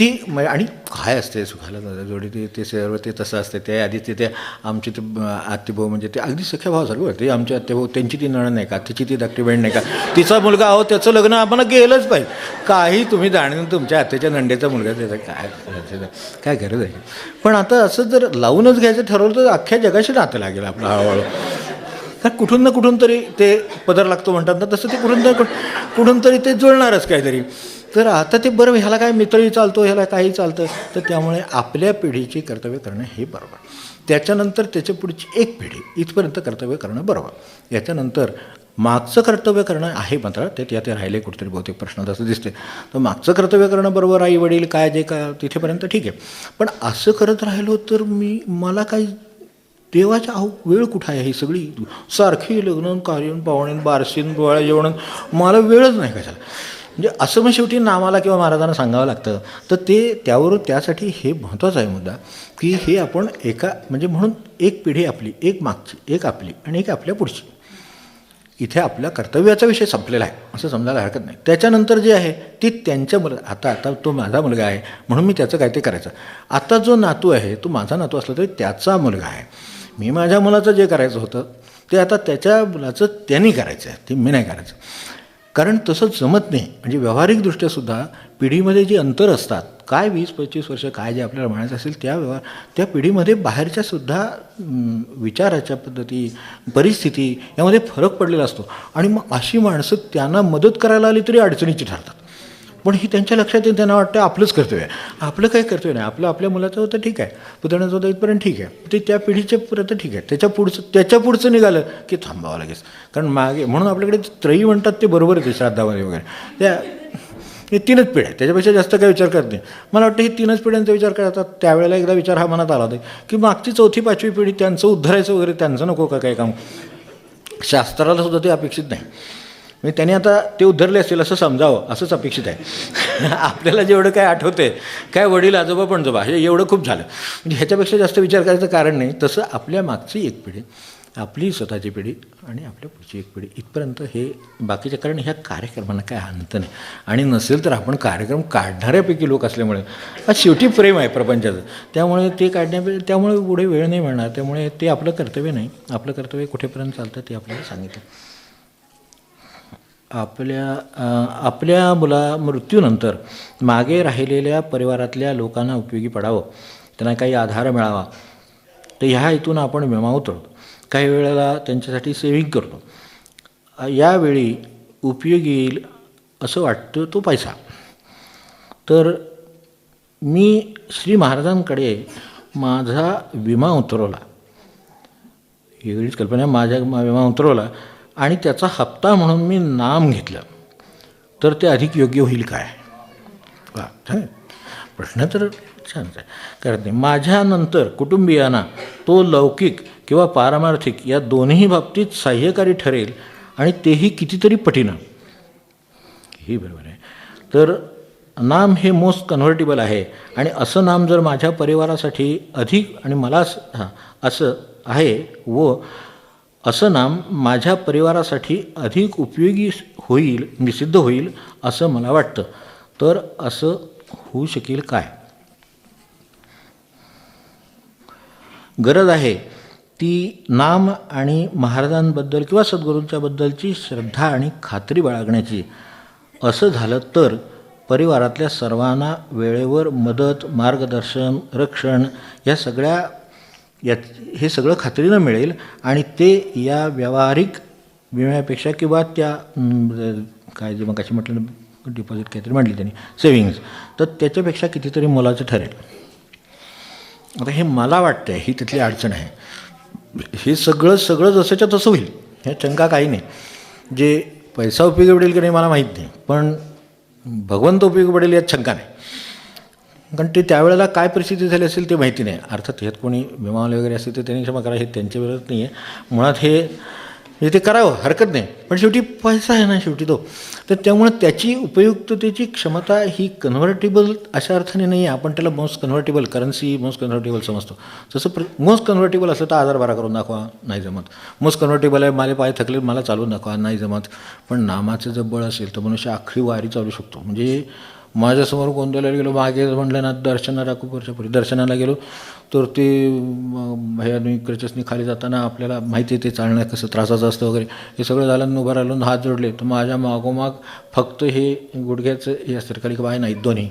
आणि काय असते सुखाला जोडी ते सर्व ते तसं असते. त्या आधी ते आमचे ते आत्तेभाऊ म्हणजे ते अगदी सख्या भावासारखं ते आमचे आत्तेभाऊ, त्यांची ती नणंद नाही का, तिची ती धाकटी बहीण नाही का, तिचा मुलगा अहो त्याचं लग्न आम्हाला गेलंच पाहिजे. काही तुम्ही जाणून तुमच्या आत्याच्या नंडेचा मुलगा त्याचा काय गरज आहे. पण आता असं जर लावूनच घ्यायचं ठरवलं तर अख्ख्या जगाशी नातं लागेल आपलं हळूहळू. कारण कुठून ना कुठून तरी ते पदर लागतो म्हणतात ना, तसं ते कुठून तरी ते जुळणारच काहीतरी. तर आता ते बरं, ह्याला काय मित्रही चालतो, ह्याला काही चालतं. तर त्यामुळे आपल्या पिढीची कर्तव्य करणं हे बरोबर. त्याच्यानंतर त्याच्या पुढची एक पिढी इथपर्यंत कर्तव्य करणं बरोबर. याच्यानंतर मागचं कर्तव्य करणं आहे मात्र ते राहिले कुठेतरी बहुतेक प्रश्न तसं दिसते. तर मागचं कर्तव्य करणं बरोबर, आई वडील काय जे काय तिथेपर्यंत ठीक आहे. पण असं करत राहिलो तर मला काही देवाच्या वेळ कुठं आहे. ही सगळी सारखी लग्न कार्य पाहुणे बारशीन डोळ्या जेवण, मला वेळच नाही कशाला. म्हणजे असं मग शेवटी नामाला किंवा महाराजांना सांगावं लागतं. तर त्यावरून त्यासाठी हे महत्त्वाचा आहे मुद्दा की हे आपण म्हणजे म्हणून एक पिढी आपली, एक मागची, एक आपली आणि एक आपल्या पुढची, इथे आपल्या कर्तव्याचा विषय संपलेला आहे असं समजायला हरकत नाही. त्याच्यानंतर जे आहे ती त्यांच्या आता तो माझा मुलगा आहे म्हणून मी त्याचं काय ते करायचं. आता जो नातू आहे तो माझा नातू असला तरी त्याचा मुलगा आहे. मी माझ्या मुलाचं जे करायचं होतं ते आता त्याच्या मुलाचं त्यांनी करायचं आहे, ते मी नाही करायचं. कारण तसं जमत नाही. म्हणजे व्यावहारिकदृष्ट्यासुद्धा पिढीमध्ये जी अंतर असतात, काय 20-25 वर्ष काय जे आपल्याला म्हणायचं असेल त्या पिढीमध्ये बाहेरच्यासुद्धा विचाराच्या पद्धती, परिस्थिती यामध्ये फरक पडलेला असतो. आणि मग अशी माणसं त्यांना मदत करायला आली तरी अडचणीची ठरतात. पण ही त्यांच्या लक्षात येईल, त्यांना वाटतं आपलंच कर्तव्य आहे. आपलं काही कर्तव्य नाही, आपल्या मुलाचं होतं ठीक आहे, पुतण्याचं होतं इथपर्यंत ठीक आहे, ते त्या पिढीच्या पर्यंत ठीक आहे. त्याच्या पुढचं निघालं की थांबावं लागेल. कारण मागे म्हणून आपल्याकडे त्रयी म्हणतात ते बरोबर आहे, श्राद्धामध्ये वगैरे हे 3च पिढ्या आहेत, त्याच्यापेक्षा जास्त काही विचार करत नाही. मला वाटतं हे 3च पिढ्यांचा विचार करतात. त्यावेळेला एकदा विचार हा मनात आला होता की मागची 4थी-5वी पिढी त्यांचं उद्धारायचं वगैरे त्यांचं नको का काही काम. शास्त्राला सुद्धा ते अपेक्षित नाही. म्हणजे त्यांनी आता ते उद्धरले असतील असं समजावं असंच अपेक्षित आहे. आपल्याला जेवढं काय आठवते काय वडील आजोबा पण जबा हे एवढं खूप झालं. म्हणजे ह्याच्यापेक्षा जास्त विचार करायचं कारण नाही. तसं आपल्या मागची एक पिढी, आपली स्वतःची पिढी आणि आपल्या पुढची एक पिढी इथपर्यंत हे बाकीच्या. कारण ह्या कार्यक्रमांना काय अंत नाही. आणि नसेल तर आपण कार्यक्रम काढणाऱ्यापैकी लोक असल्यामुळे शेवटी प्रेम आहे प्रपंचाचं, त्यामुळे ते त्यामुळे पुढे वेळ नाही मिळणार. त्यामुळे ते आपलं कर्तव्य नाही. आपलं कर्तव्य कुठेपर्यंत चालतं ते आपल्याला सांगितलं. आपल्या मृत्यूनंतर मागे राहिलेल्या परिवारातल्या लोकांना उपयोगी पडावं, त्यांना काही आधार मिळावा, तर ह्या हेतून आपण विमा उतरवतो. काही वेळेला त्यांच्यासाठी सेविंग करतो. यावेळी उपयोगी येईल असं वाटतं तो पैसा. तर मी श्री महाराजांकडे माझा विमा उतरवला, वेगळीच कल्पना, माझा विमा उतरवला आणि त्याचा हप्ता म्हणून मी नाम घेतलं तर ते अधिक योग्य होईल काय. प्रश्न तर छानच आहे, करत नाही. माझ्यानंतर कुटुंबियांना तो लौकिक किंवा पारमार्थिक या दोन्ही बाबतीत सहाय्यकारी ठरेल आणि तेही कितीतरी पटीनं. ही बरोबर आहे. तर नाम हे मोस्ट कन्व्हर्टेबल आहे आणि असं नाम जर माझ्या परिवारासाठी अधिक आणि मला असं आहे व असं नाम माझ्या परिवारासाठी अधिक उपयोगी होईल, सिद्ध होईल असं मला वाटतं. तर असं होऊ शकेल काय. गरज आहे ती नाम आणि महाराजांबद्दल किंवा सद्गुरूंच्याबद्दलची श्रद्धा आणि खात्री बाळगण्याची. असं झालं तर परिवारातल्या सर्वांना वेळेवर मदत, मार्गदर्शन, रक्षण हे सगळं खात्रीनं मिळेल आणि ते या व्यावहारिक विम्यापेक्षा किंवा त्या काय जे मग कशी म्हटलं डिपॉझिट काहीतरी म्हटली त्यांनी सेविंग्ज, तर त्याच्यापेक्षा कितीतरी मोलाचं ठरेल. आता हे मला वाटतं ही तिथली अडचण आहे. हे सगळं जसंच्या तसं होईल, हे शंका काही नाही. जे पैसा उपयोगी पडेल की नाही मला माहीत नाही, पण भगवंत उपयोगी पडेल यात शंका नाही. कारण ते त्यावेळेला काय परिस्थिती झाली असेल ते माहिती नाही. अर्थात ह्यात कोणी विमावले वगैरे असेल तर त्यांनी क्षमा करा, हे त्यांच्या विरोधात नाही आहे. मुळात हे ते करावं हरकत नाही, पण शेवटी पैसा आहे ना शेवटी तो. तर त्यामुळे त्याची उपयुक्ततेची क्षमता ही कन्व्हर्टेबल अशा अर्थाने नाही आहे. आपण त्याला most convertible currency, most convertible समजतो. जसं मोस्ट कन्व्हर्टेबल असलं तर आजार बरा करून दाखवा, नाही जमत. मोस्ट कन्व्हर्टेबल आहे मला पाय थकले मला चालवून दाखवा, नाही जमत. पण नामाचं जर बळ असेल तर मनुष्य अख्खी वारी चालू शकतो. म्हणजे माझ्यासमोर गोंधळायला गेलो, मागे म्हणलं ना दर्शनाला, खूप वर्षापूर्वी दर्शनाला गेलो, तर ते भयानी क्रचसनी खाली जाताना आपल्याला माहिती आहे ते चालणं कसं त्रासाचं असतं वगैरे, हे सगळं झालं. उभं राहिलो, हात जोडले, तर माझ्या मागोमाग फक्त हे गुडघ्याचं हे असतं खाली बाय नाहीत दोन्ही,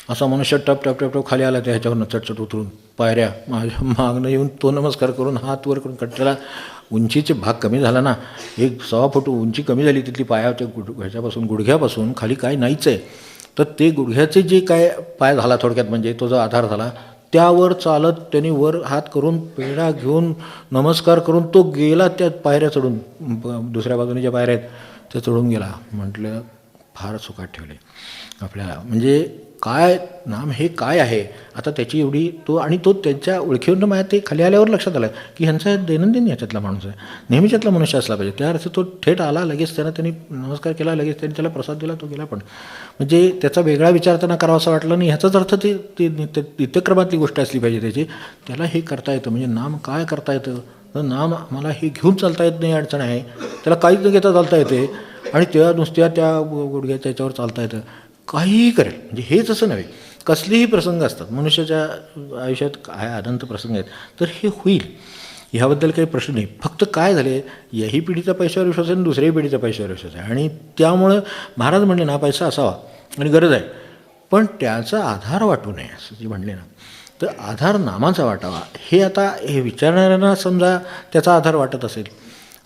असा मनुष्य टप टप टप टप खाली आला त्या ह्याच्यावरनं चटचट उतरून पायऱ्या, माझ्या मागणं येऊन तो नमस्कार करून हात वर करून कट्ट्याला. उंचीचे भाग कमी झाला ना, 1.6 फूट उंची कमी झाली तिथली पायाच्या ह्याच्यापासून गुडघ्यापासून खाली काय नाहीच आहे. तर ते गुडघ्याचे जे काय पाय झाला थोडक्यात, म्हणजे तो जो आधार झाला त्यावर चालत त्यांनी वर हात करून पेढा घेऊन नमस्कार करून तो गेला त्या पायऱ्या चढून, दुसऱ्या बाजूने ज्या पायऱ्या आहेत त्या चढून गेला. म्हटलं फार सुखात ठेवले आपल्याला. म्हणजे काय नाम हे काय आहे आता त्याची एवढी तो, आणि तो त्यांच्या ओळखीवरून माझ्या ते खाली आल्यावर लक्षात आलं की ह्यांचा दैनंदिन याच्यातला माणूस आहे, नेहमीच्यातला मनुष्य असला पाहिजे. त्या अर्थी तो थेट आला, लगेच त्यांनी नमस्कार केला, लगेच त्यांनी त्याला प्रसाद दिला, तो गेला. पण म्हणजे त्याचा वेगळा विचार त्यांना करावा असं वाटलं नाही. ह्याचाच अर्थ ते नित्यक्रमातली गोष्ट असली पाहिजे त्याची. त्याला हे करता येतं, म्हणजे नाम काय करता येतं, तर नाम मला हे घेऊन चालता येत नाही, अडचण आहे. त्याला काहीच न घेता चालता येते, आणि त्या नुसत्या त्या गुडघ्याच्या याच्यावर चालता येतं, काहीही करेल. म्हणजे हेच असं नव्हे, कसलेही प्रसंग असतात मनुष्याच्या आयुष्यात, काय अनंत प्रसंग आहेत, तर हे होईल, ह्याबद्दल काही प्रश्न नाही. फक्त काय झाले, याही पिढीचा पैशावर विश्वास आहे आणि दुसऱ्याही पिढीचा पैशावर विश्वास आहे, आणि त्यामुळं महाराज म्हणले ना पैसा असावा आणि गरज आहे, पण त्याचा आधार वाटू नये असं जे म्हणले ना, तर आधार नामाचा वाटावा. हे आता हे विचारणाऱ्यांना समजा त्याचा आधार वाटत असेल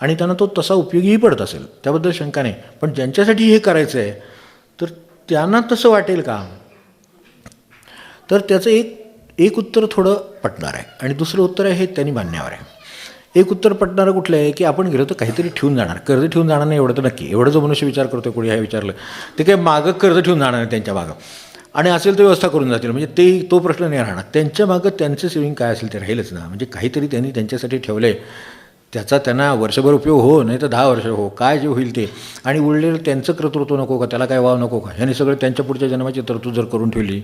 आणि त्यांना तो तसा उपयोगीही पडत असेल, त्याबद्दल शंका नाही. पण ज्यांच्यासाठी हे करायचं आहे तर त्यांना तसं वाटेल का, तर त्याचं एक उत्तर थोडं पटणार आहे, आणि दुसरं उत्तर आहे हे त्यांनी मान्यावर आहे. एक उत्तर पटणारं कुठलं आहे की आपण गेलो तर काहीतरी ठेवून जाणार, कर्ज ठेवून जाणार नाही एवढं तर नक्की. एवढं जो मनुष्य विचार करतो, कोणी हे विचारलं ते काही मागं कर्ज ठेवून जाणार नाही त्यांच्या मागं, आणि असेल तर व्यवस्था करून जातील, म्हणजे तो प्रश्न नाही राहणार. त्यांच्या मागं त्यांचं सेविंग काय असेल ते राहीलच ना, म्हणजे काहीतरी त्यांनी त्यांच्यासाठी ठेवलं आहे, त्याचा त्यांना वर्षभर उपयोग हो, नाही तर 10 वर्ष हो, काय जे होईल ते. आणि उरलेलं त्यांचं कर्तृत्व नको का, त्याला काय वाव नको का, ह्याने सगळं त्यांच्या पुढच्या जन्माची तरतूद जर करून ठेवली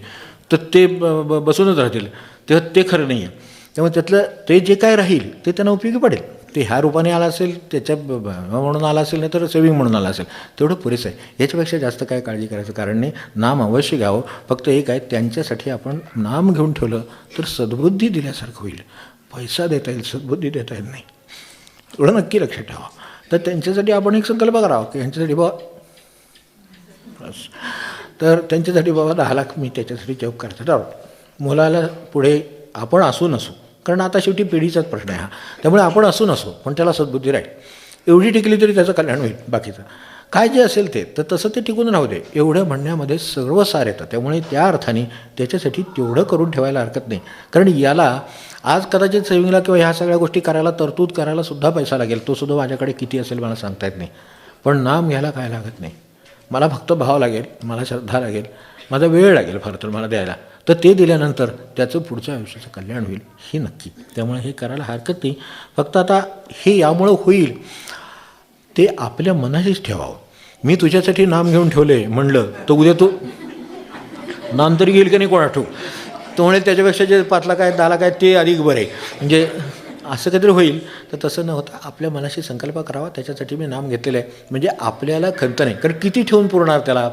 तर ते बसूनच राहतील, ते खरं नाही आहे. त्यामुळे त्यातलं ते जे काय राहील ते त्यांना उपयोगी पडेल. ते ह्या रूपाने आला असेल, त्याच्या म्हणून आला असेल, नाही तर सेविंग म्हणून आला असेल, तेवढं पुरेसं आहे. याच्यापेक्षा जास्त काय काळजी करायचं कारण नाही. नाम अवश्य घ्यावं, फक्त एक आहे, त्यांच्यासाठी आपण नाम घेऊन ठेवलं तर सद्बुद्धी दिल्यासारखं होईल. पैसा देता येईल, सद्बुद्धी देता येईल नाही, एवढं नक्की लक्षात ठेवा. तर त्यांच्यासाठी आपण एक संकल्प करावा की ह्यांच्यासाठी बस, तर त्यांच्यासाठी बाबा 10 लाख मी त्याच्यासाठी जॉब करतात आहोत. मुलाला पुढे आपण असू नसू, कारण आता शेवटी पिढीचाच प्रश्न आहे हा, त्यामुळे आपण असू नसू पण त्याला सद्बुद्धी राहील, एवढी टिकली तरी त्याचं कल्याण होईल. बाकीचं काय जे असेल ते तर तसं ते टिकून राहू दे, एवढं म्हणण्यामध्ये सर्व सार येतं. त्यामुळे त्या अर्थाने त्याच्यासाठी तेवढं करून ठेवायला हरकत नाही. कारण याला आज कदाचित सेविंगला किंवा ह्या सगळ्या गोष्टी करायला, तरतूद करायला सुद्धा पैसा लागेल, तो सुद्धा माझ्याकडे किती असेल मला सांगता येत नाही. पण नाम घ्यायला काय लागत नाही, मला फक्त भाव लागेल, मला श्रद्धा लागेल, माझा वेळ लागेल फार तर मला द्यायला, तर ते दिल्यानंतर त्याचं पुढच्या आयुष्याचं कल्याण होईल हे नक्की. त्यामुळे हे करायला हरकत नाही. फक्त आता हे यामुळं होईल ते आपल्या मनाशीच ठेवावं. मी तुझ्यासाठी नाम घेऊन ठेवले म्हणलं तर उद्या तू नाम तरी घेईल की नाही कोणा ठेवू, त्यामुळे त्याच्यापेक्षा जे 5 लाख आहेत 10 लाख आहेत ते अधिक बरे, म्हणजे असं काहीतरी होईल. तर तसं न होता आपल्या मनाशी संकल्प करावा, त्याच्यासाठी मी नाम घेतलेलं आहे, म्हणजे आपल्याला खंत नाही. कारण किती ठेवून पुरणार त्याला,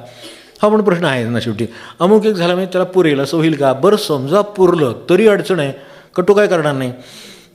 हा पण प्रश्न आहे ना शेवटी. अमुक एक झाला म्हणजे त्याला पुरेल असं होईल का, बरं समजा पुरलं तरी अडचण आहे, कटू काय करणार नाही,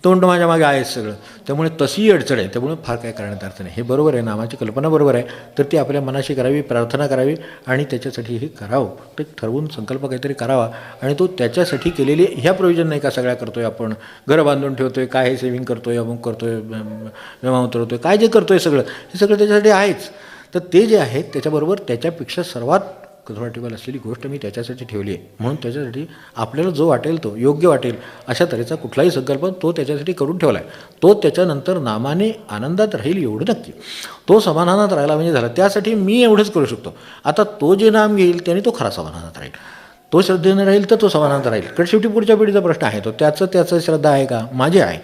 तो म्हणतो माझ्या मागे आहे सगळं, त्यामुळे तशीही अडचण आहे, त्यामुळे फार काय करण्यात अर्थ नाही. हे बरोबर आहे, नामाची कल्पना बरोबर आहे, तर ती आपल्या मनाशी करावी, प्रार्थना करावी आणि त्याच्यासाठी हे करावं. ते ठरवून संकल्प काहीतरी करावा, आणि तो त्याच्यासाठी केलेली ह्या प्रोव्हिजन नाही का सगळ्या करतोय आपण, घरं बांधून ठेवतोय, काय हे सेविंग करतोय, अमुक करतोय, विमा उतरवतोय, काय जे करतोय सगळं हे सगळं त्याच्यासाठी आहेच. तर ते जे आहे त्याच्याबरोबर त्याच्यापेक्षा सर्वात कन्व्हर्टेबल असलेली गोष्ट मी त्याच्यासाठी ठेवली आहे, म्हणून त्याच्यासाठी आपल्याला जो वाटेल तो योग्य वाटेल अशा तऱ्हेचा कुठलाही संकल्प तो त्याच्यासाठी करून ठेवला आहे. तो त्याच्यानंतर नामाने आनंदात राहील एवढं नक्की, तो समाधानात राहिला म्हणजे झाला. त्यासाठी मी एवढंच करू शकतो. आता तो जे नाम घेईल त्याने तो खरा समाधानात राहील, तो श्रद्धेने राहील तर तो समाधानात राहील. कारण शेवटी पुढच्या पिढीचा प्रश्न आहे तो, त्याचं श्रद्धा आहे का, माझी आहे,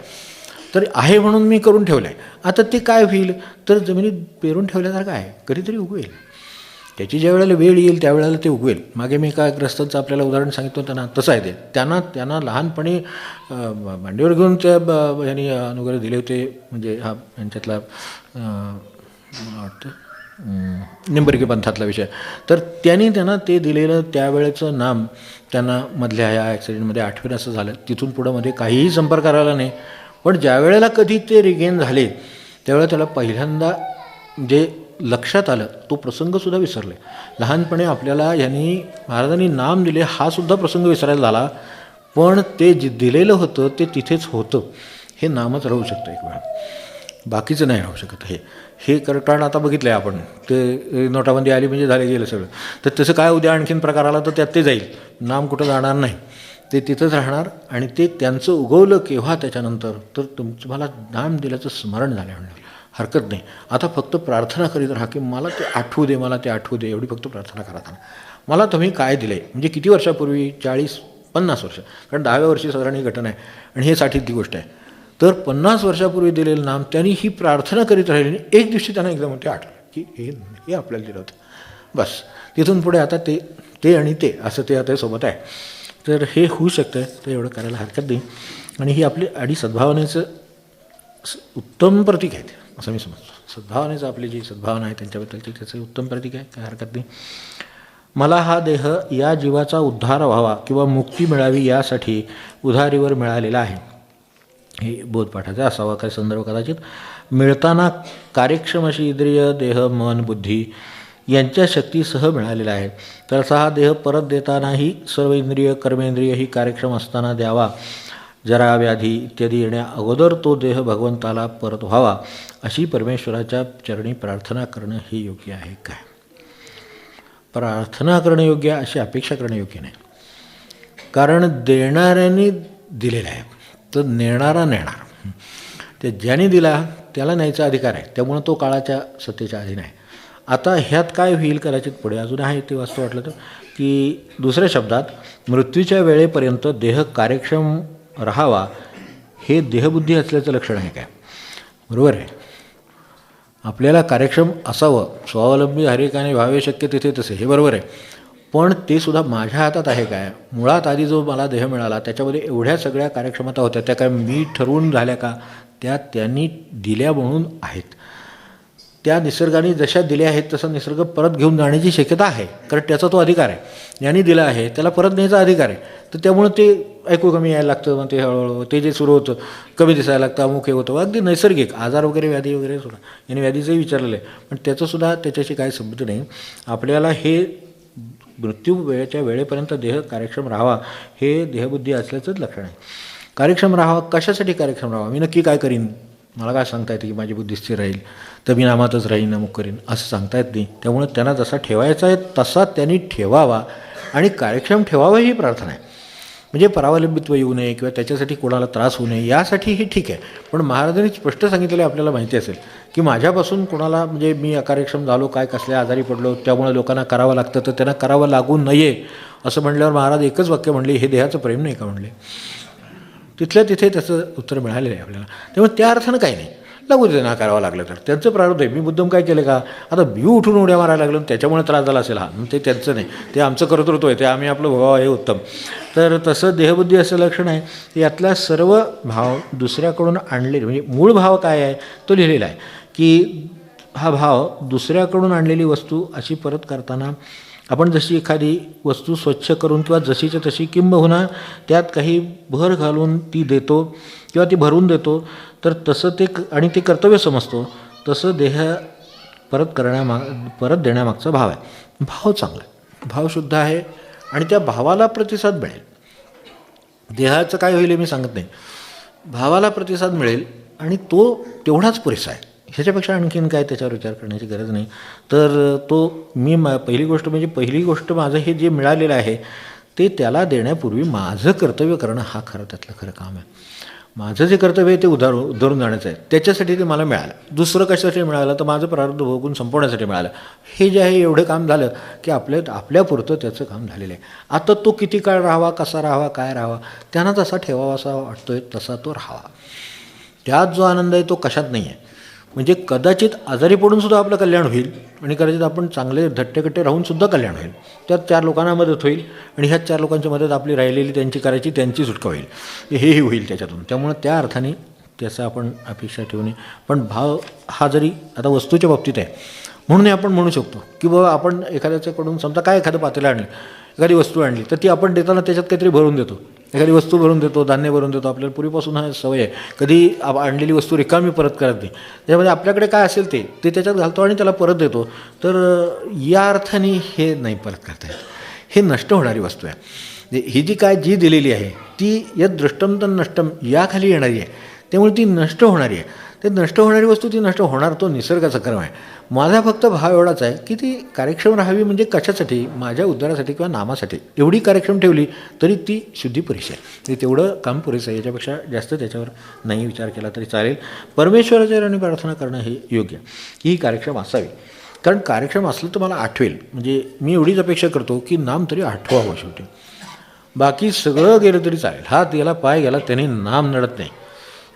तर आहे म्हणून मी करून ठेवलं आहे. आता ते काय होईल तर जमिनीत पेरून ठेवल्यासारखं आहे, कधीतरी उगवेल, त्याची ज्या वेळेला वेळ येईल त्यावेळेला ते उगवेल. मागे मी एका ग्रस्तांचं आपल्याला उदाहरण सांगितलं त्यांना तसं आहे ते. त्यांना लहानपणी मांडीवर घेऊन त्या ह्यांनी अनुग्रह दिले होते, म्हणजे हा यांच्यातला मला वाटतं निंबर्की पंथातला विषय. तर त्यांना ते दिलेलं त्यावेळेचं नाम त्यांना मधल्या ह्या ॲक्सिडेंटमध्ये आठवेल असं झालं. तिथून पुढं मध्ये काहीही संपर्क आला नाही. पण ज्या वेळेला कधी ते रिगेन झाले त्यावेळेला त्याला पहिल्यांदा जे लक्षात आलं तो प्रसंगसुद्धा विसरले. लहानपणी आपल्याला महाराजांनी नाम दिले हा सुद्धा प्रसंग विसरायला झाला, पण ते जे दिलेलं होतं ते तिथेच होतं. हे नामच राहू शकतं एक वेळा, बाकीचं नाही राहू शकत. हे कारण आता बघितलं आहे आपण, ते नोटाबंदी आली म्हणजे झाले गेलं सगळं. तर तसं काय उद्या आणखीन प्रकार आला तर त्यात ते जाईल, नाम कुठं जाणार नाही, ते तिथंच राहणार. आणि ते त्यांचं उगवलं केव्हा त्याच्यानंतर तर तुम्हाला नाम दिल्याचं स्मरण झालं म्हणलं हरकत नाही. आता फक्त प्रार्थना करीत राहा की मला ते आठवू दे, मला ते आठवू दे, एवढी फक्त प्रार्थना करा. मला तुम्ही काय दिलं आहे, म्हणजे किती वर्षापूर्वी, 40-50 वर्ष, कारण 10व्या वर्षी साधारण ही घटना आहे आणि हे 60वी गोष्ट आहे. तर 50 वर्षापूर्वी दिलेलं नाम त्यांनी ही प्रार्थना करीत राहिली. एक दिवशी त्यांना एकदम ते आठवलं की हे आपल्याला दिलं होतं. बस तिथून पुढे आता ते आणि ते असं ते आता सोबत आहे. तर हे होऊ शकतं, तर एवढं करायला हरकत नाही. आणि ही आपली आणि सद्भावनेचं उत्तम प्रतीक आहे असं मी समजतो. सद्भावनेचं आपली जी सद्भावना आहे त्यांच्याबद्दलची त्याचं उत्तम प्रतीक आहे, काय हरकत नाही. मला हा देह या जीवाचा उद्धार व्हावा किंवा मुक्ती मिळावी यासाठी उधारीवर मिळालेला आहे. हे बोधपाठाचे असावा काय संदर्भ कदाचित. मिळताना कार्यक्षम अशी इंद्रिय, देह, मन, बुद्धी यांच्या शक्तीसह मिळालेला आहे. तर असा हा देह परत देतानाही सर्व इंद्रिय, कर्मेंद्रिय ही कार्यक्षम असताना द्यावा. जरा, व्याधी इत्यादी येण्या अगोदर तो देह भगवंताला परत व्हावा अशी परमेश्वराच्या चरणी प्रार्थना करणं हे योग्य आहे काय? प्रार्थना करणं योग्य, अशी अपेक्षा करणं योग्य नाही. कारण देणाऱ्यांनी दिलेलं आहे, तर नेणारा नेणार. ते ज्याने दिला त्याला न्यायचा अधिकार आहे, त्यामुळं तो काळाच्या सत्तेच्या अधीन आहे. आता ह्यात काय होईल कदाचित पुढे अजून आहे ते वास्तव वाटलं तर, की दुसऱ्या शब्दात मृत्यूच्या वेळेपर्यंत देह कार्यक्षम राहावा हे देहबुद्धी असल्याचं लक्षण आहे काय? बरोबर आहे, आपल्याला कार्यक्षम असावं, स्वावलंबी हरेकाने व्हावे शक्य तिथे तसे, हे बरोबर आहे. पण ते सुद्धा माझ्या हातात आहे काय? मुळात आधी जो मला देह मिळाला त्याच्यामध्ये एवढ्या सगळ्या कार्यक्षमता होत्या, त्या काय मी ठरवून झाल्या का? त्या त्यांनी दिल्या म्हणून आहेत. त्या निसर्गाने जशा दिल्या आहेत तसा निसर्ग परत घेऊन जाण्याची शक्यता आहे, कारण त्याचा तो अधिकार आहे. ज्यांनी दिला आहे त्याला परत न्यायचा अधिकार आहे. तर त्यामुळं ते ऐकू कमी यायला लागतं, मग ते हळूहळू ते जे सुरू होतं कमी दिसायला लागतं, अमुक हे होतं, अगदी नैसर्गिक आजार वगैरे, व्याधी वगैरे सुद्धा. यांनी व्याधीचंही विचारलेलं आहे, पण त्याचंसुद्धा त्याच्याशी काही संबंध नाही. आपल्याला हे मृत्यू वेळेच्या वेळेपर्यंत देह कार्यक्षम राहावा हे देहबुद्धी असल्याचंच लक्षण आहे. कार्यक्षम राहावा, कशासाठी कार्यक्षम राहावा? मी नक्की काय करीन, मला काय सांगता येतं की माझी बुद्धी स्थिर राहील, तर मी नामातच राहीन, अमुक करीन, असं सांगता येत नाही. त्यामुळे त्यांना जसा ठेवायचा आहे तसा त्यांनी ठेवावा आणि कार्यक्षम ठेवावा ही प्रार्थना आहे. म्हणजे परावलंबित्व येऊ नये किंवा त्याच्यासाठी कोणाला त्रास होऊ नये यासाठी हे ठीक आहे. पण महाराजांनी स्पष्ट सांगितलेले आपल्याला माहिती असेल की माझ्यापासून कोणाला, म्हणजे मी अकार्यक्षम झालो, काय कसल्या आजारी पडलो, त्यामुळे लोकांना करावं लागतं, तर त्यांना करावं लागू नये असं म्हणल्यावर महाराज एकच वाक्य म्हणले, हे देहाचं प्रेम नाही का म्हणले. तिथल्या तिथे त्याचं उत्तर मिळालेलं आहे आपल्याला. त्यामुळे त्या अर्थानं काही नाही, लागू दे ना करावं लागलं तर, त्यांचं प्रारब्ध आहे. मी मुद्दाम काय केलं का? आता बिऊ उठून उड्या मारायला लागलो त्याच्यामुळे त्रास झाला असेल, हा ते त्यांचं नाही, ते आमचं कर्तृत्व आहे, ते आम्ही आपलं भोगावं हे उत्तम. तर तसं देहबुद्धी असं लक्षण आहे. यातला सर्व भाव दुसऱ्याकडून आणलेले, म्हणजे मूळ भाव काय आहे तो लिहिलेला आहे की हा भाव दुसऱ्याकडून आणलेली वस्तू अशी परत करताना आपण जशी एखादी वस्तू स्वच्छ करून किंवा जशीच्या तशी किंबहुना त्यात काही भर घालून ती देतो किंवा ती भरून देतो, तर तसं ते आणि ते कर्तव्य समजतो, तसं देह परत देण्यामागचा भाव आहे. भाव चांगला आहे, भाव शुद्ध आहे आणि त्या भावाला प्रतिसाद मिळेल. देहाचं काय होईल मी सांगत नाही, भावाला प्रतिसाद मिळेल आणि तो तेवढाच पुरेसा आहे. ह्याच्यापेक्षा आणखीन काय त्याच्यावर विचार करण्याची गरज नाही. तर तो पहिली गोष्ट माझं हे जे मिळालेलं आहे ते त्याला देण्यापूर्वी माझं कर्तव्य करणं हा त्यातलं खरं काम आहे. माझं जे कर्तव्य आहे ते उधारून जाण्याचं आहे, त्याच्यासाठी ते मला मिळालं. दुसरं कशासाठी मिळालं तर माझं प्रारब्ध भोगून संपवण्यासाठी मिळालं. हे जे आहे एवढं काम झालं की आपल्यापुरतं त्याचं काम झालेलं आहे. आता तो किती काळ राहावा, कसा राहावा, काय राहावा, त्यांना तसा ठेवावा असा वाटतोय तसा तो राहावा. त्यात जो आनंद आहे तो कशात नाही आहे. म्हणजे कदाचित आजारी पडूनसुद्धा आपलं कल्याण होईल आणि कदाचित आपण चांगले धट्टेकट्टे राहूनसुद्धा कल्याण होईल. त्यात 4 लोकांना मदत होईल आणि ह्याच 4 लोकांची मदत आपली राहिलेली त्यांची करायची, त्यांची सुटका होईल, हेही होईल त्याच्यातून. त्यामुळं त्या अर्थाने त्याचा आपण अपेक्षा ठेवू नये. पण भाव हा जरी आता वस्तूच्या बाबतीत आहे, म्हणून आपण म्हणू शकतो की बाबा आपण एखाद्याच्याकडून समजा काय एखादं पातेलं आणलं, एखादी वस्तू आणली, तर ती आपण देताना त्याच्यात काहीतरी भरून देतो, एखादी वस्तू भरून देतो, धान्य भरून देतो. आपल्याला पूर्वीपासून हा सवय आहे, कधी आणलेली वस्तू रिकामी परत करत नाही. त्याच्यामध्ये आपल्याकडे काय असेल ते त्याच्यात घालतो आणि त्याला परत देतो. तर या अर्थाने हे नाही परत करता येत, हे नष्ट होणारी वस्तू आहे. ही जी दिलेली आहे ती यद दृष्टम तन नष्टम याखाली येणारी आहे, त्यामुळे ती नष्ट होणारी आहे. ते नष्ट होणारी वस्तू ती नष्ट होणार, तो निसर्गाचा क्रम आहे. माझा फक्त भाव एवढाच आहे की ती कार्यक्षम राहावी. म्हणजे कशासाठी? माझ्या उद्धारासाठी किंवा नामासाठी. एवढी कार्यक्षम ठेवली तरी ती शुद्धी पुरेशी आहे. ते तेवढं काम पुरेसं आहे, याच्यापेक्षा जास्त त्याच्यावर नाही विचार केला तरी चालेल. परमेश्वराच्या चरणी प्रार्थना करणं हे योग्य की ही कार्यक्षम असावी. कारण कार्यक्षम असलं तर मला आठवेल. म्हणजे मी एवढीच अपेक्षा करतो की नाम तरी आठवावं शेवटी. बाकी सगळं गेलं तरी चालेल. हात गेला, पाय गेला, त्याने नाम नडत नाही.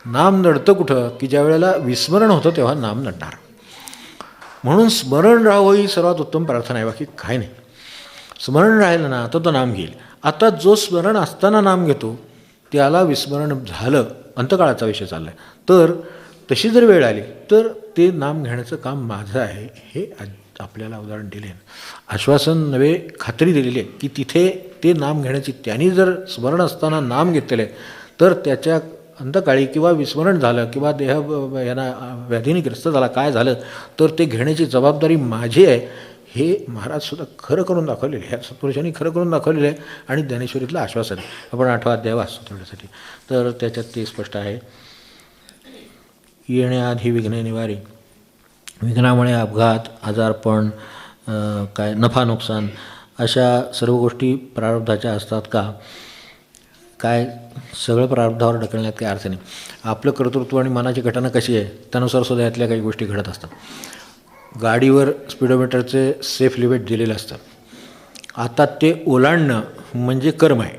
नाम नडतं कुठं? की ज्या वेळेला विस्मरण होतं तेव्हा नाम नडणार. म्हणून स्मरण राहावं ही सर्वात उत्तम प्रार्थना आहे, बाकी काय नाही. स्मरण राहिलं ना तर तो नाम घेईल. आता जो स्मरण असताना नाम घेतो त्याला विस्मरण झालं, अंतकाळाचा विषय चालला आहे, तर तशी जर वेळ आली तर ते नाम घेण्याचं काम माझं आहे, हे आपल्याला उदाहरण दिले. आश्वासन नव्हे, खात्री दिलेली आहे की तिथे ते नाम घेण्याची, त्यांनी जर स्मरण असताना नाम घेतलेलं आहे तर त्याच्या अंतकाळी किंवा विस्मरण झालं किंवा देह यांना व्याधीने ग्रस्त झाला, काय झालं तर ते घेण्याची जबाबदारी माझी आहे. हे महाराजसुद्धा खरं करून दाखवलेले आहे, सत्पुरुषांनी खरं करून दाखवलेलं आहे. आणि ज्ञानेश्वरीतलं आश्वासन आहे. आपण 8वा अध्याय वाचतो थोड्यासाठी, तर त्याच्यात ते स्पष्ट आहे. येण्याआधी विघ्ने निवारी. विघ्नामुळे अपघात, आजारपण, काय नफा नुकसान अशा सर्व गोष्टी प्रारब्धाच्या असतात का? काय सगळं प्रारब्धावर ढकलण्यात काही अर्थ नाही. आपलं कर्तृत्व आणि मनाची घटना कशी आहे त्यानुसार सुद्धा यातल्या काही गोष्टी घडत असतात. गाडीवर स्पीडोमीटरचे सेफ लिमिट दिलेलं असतं. आता ते ओलांडणं म्हणजे कर्म आहे.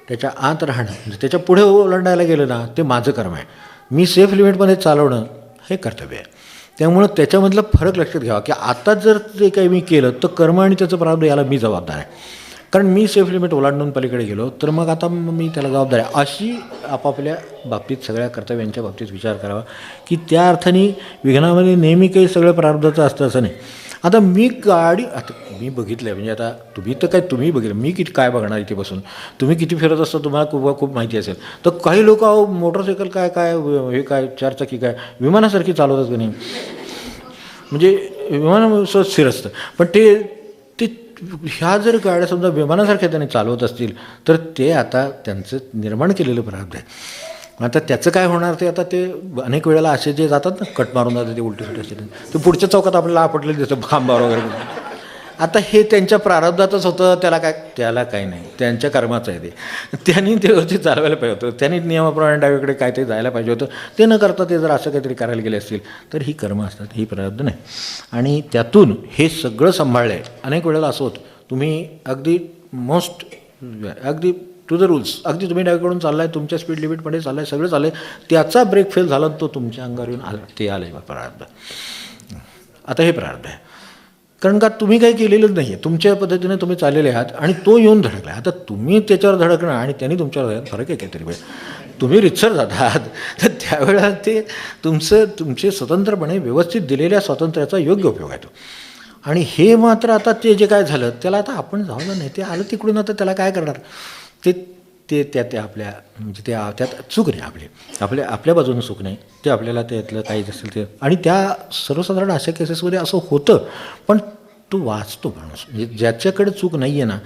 त्याच्या आत राहणं म्हणजे त्याच्या पुढे ओलांडायला गेलं ना ते माझं कर्म आहे. मी सेफ लिमिटमध्ये चालवणं हे कर्तव्य आहे. त्यामुळं त्याच्यामधला फरक लक्षात घ्यावा की आता जर ते काही मी केलं तर कर्म आणि त्याचं प्रारब्ध याला मी जबाबदार आहे. कारण मी सेफ लिमिट ओलांडून पलीकडे गेलो तर मग आता मी त्याला जबाबदार आहे. अशी आपापल्या बाबतीत सगळ्या कर्तव्यांच्या बाबतीत विचार करावा की त्या अर्थाने विघ्नामध्ये नेहमी काही सगळं प्रारब्धाचं असतं असं नाही. आता मी गाडी, आता मी बघितलं आहे, म्हणजे आता तुम्ही तर काय तुम्ही बघितलं, मी किती काय बघणार इथे बसून. तुम्ही किती फिरत असता तुम्हाला खूप माहिती असेल. तर काही लोक मोटरसायकल काय काय हे काय चारचाकी काय विमानासारखी चालवतात की नाही. म्हणजे विमान स्थिर असतं, पण ते ह्या जर गाड्या समजा विमानासारख्या त्याने चालवत असतील तर ते आता त्यांचं निर्माण केलेलं प्रारब्ध आहे. आता त्याचं काय होणार ते आता ते अनेक वेळेला असे जे जातात ना कट मारून जातात ते उलटे सुलटे असते ते पुढच्या चौकात आपल्याला आपटलेलं दिसतं खांबावर वगैरे. आता हे त्यांच्या प्रारब्धातच होतं, त्याला काही नाही, त्यांच्या कर्माचं आहे ते. त्यांनी ते व्यवस्थित चालवायला पाहिजे होतं, त्यांनी नियमाप्रमाणे डावीकडे काय ते जायला पाहिजे होतं. ते न करता ते जर असं काहीतरी करायला गेले असतील तर ही कर्म असतात, ही प्रारब्ध नाही. आणि त्यातून हे सगळं सांभाळलं आहे. अनेक वेळेला असं होतं तुम्ही अगदी अगदी टू द रूल्स, अगदी तुम्ही डावीकडून चाललाय, तुमच्या स्पीड लिमिटमध्ये चाललाय, सगळं चाललं आहे, त्याचा ब्रेक फेल झाला तो तुमच्या अंगावर येऊन आला, ते आलं आहे प्रारब्ध. आता हे प्रारब्ध आहे. कारण का तुम्ही काही केलेलंच नाही आहे, तुमच्या पद्धतीने तुम्ही चाललेले आहात आणि तो येऊन धडकला. आता तुम्ही त्याच्यावर धडकणं आणि त्यांनी तुमच्यावर धडकणं फरक आहे काहीतरी वेळ. तुम्ही रितसर जातात तर त्यावेळेला ते तुमचे स्वतंत्रपणे व्यवस्थित दिलेल्या स्वातंत्र्याचा योग्य उपयोग आहे तो. आणि हे मात्र आता ते जे काय झालं त्याला आता आपण जाऊन नाही, ते आलं तिकडून, आता त्याला काय करणार. ते आपल्या म्हणजे त्यात चूक नाही, आपल्या बाजूनं चूक नाही, ते आपल्याला त्यातलं काही असेल ते. आणि त्या सर्वसाधारण अशा केसेसमध्ये असं होतं, पण तो वाचतो माणूस. म्हणजे ज्याच्याकडे चूक नाही आहे ना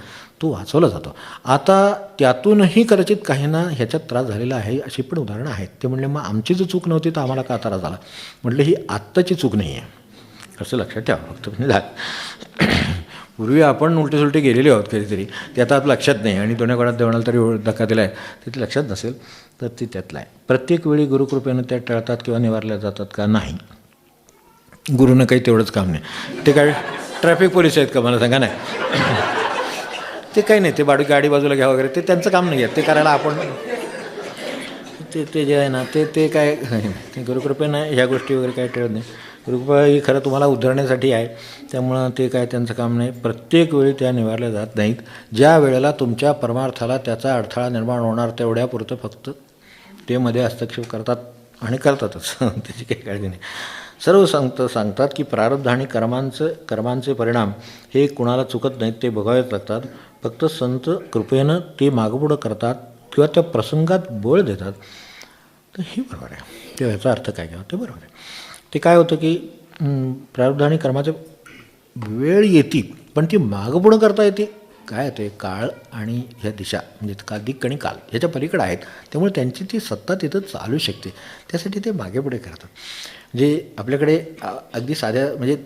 तो वाचवला जातो. आता त्यातूनही कदाचित काहींना ह्याच्यात त्रास झालेला आहे अशी पण उदाहरणं आहेत. ते म्हणले मग आमची जर चूक नव्हती तर आम्हाला का त्रास झाला. म्हटलं ही आत्ताची चूक नाही आहे, असं लक्षात ठेवा फक्त. म्हणजे पूर्वी आपण उलटे सुलटे गेलेले आहोत कधीतरी, ते आता लक्षात नाही. आणि दोन्ही कोणात देवणाला तरी धक्का दिला आहे तिथे लक्षात नसेल तर ते त्यातलं आहे. प्रत्येक वेळी गुरुकृपेनं त्या टळतात किंवा निवारल्या जातात का? नाही. गुरुनं काही तेवढंच काम नाही. ते काय ट्रॅफिक पोलीस आहेत का मला सांगा. नाही, ते काही नाही, ते गाडी बाजूला घ्या वगैरे ते त्यांचं काम नाही आहे. ते करायला आपण ते जे आहे ना ते काय ते गुरुकृपेनं ह्या गोष्टी वगैरे काही टळत नाही. गुरुकृपा ही खरं तुम्हाला उद्धरण्यासाठी आहे, त्यामुळं ते काय त्यांचं काम नाही. प्रत्येक वेळी त्या निवारल्या जात नाहीत. ज्या वेळेला तुमच्या परमार्थाला त्याचा अडथळा निर्माण होणार तेवढ्यापुरतं फक्त ते मध्ये हस्तक्षेप करतात आणि करतातच, त्याची काही काळजी नाही. सर्व सांगतात की प्रारब्ध आणि कर्मांचे परिणाम हे कुणाला चुकत नाहीत, ते भोगावेच लागतात. फक्त संत कृपेनं ते मागपुढं करतात किंवा त्या प्रसंगात बळ देतात. तर हे बरोबर आहे. तेव्हा ह्याचा अर्थ काय घ्यावा ते बरोबर आहे. ते काय होतं की प्रारब्ध आणि कर्माचे वेळ येते पण ती मागपुढं करता येते. काय ते काळ आणि ह्या दिशा म्हणजे दिक्क आणि काल ह्याच्या पलीकडे आहेत, त्यामुळे त्यांची ती सत्ता तिथं चालू शकते. त्यासाठी ते मागे पुढे करतात. जे आपल्याकडे अगदी साध्या म्हणजे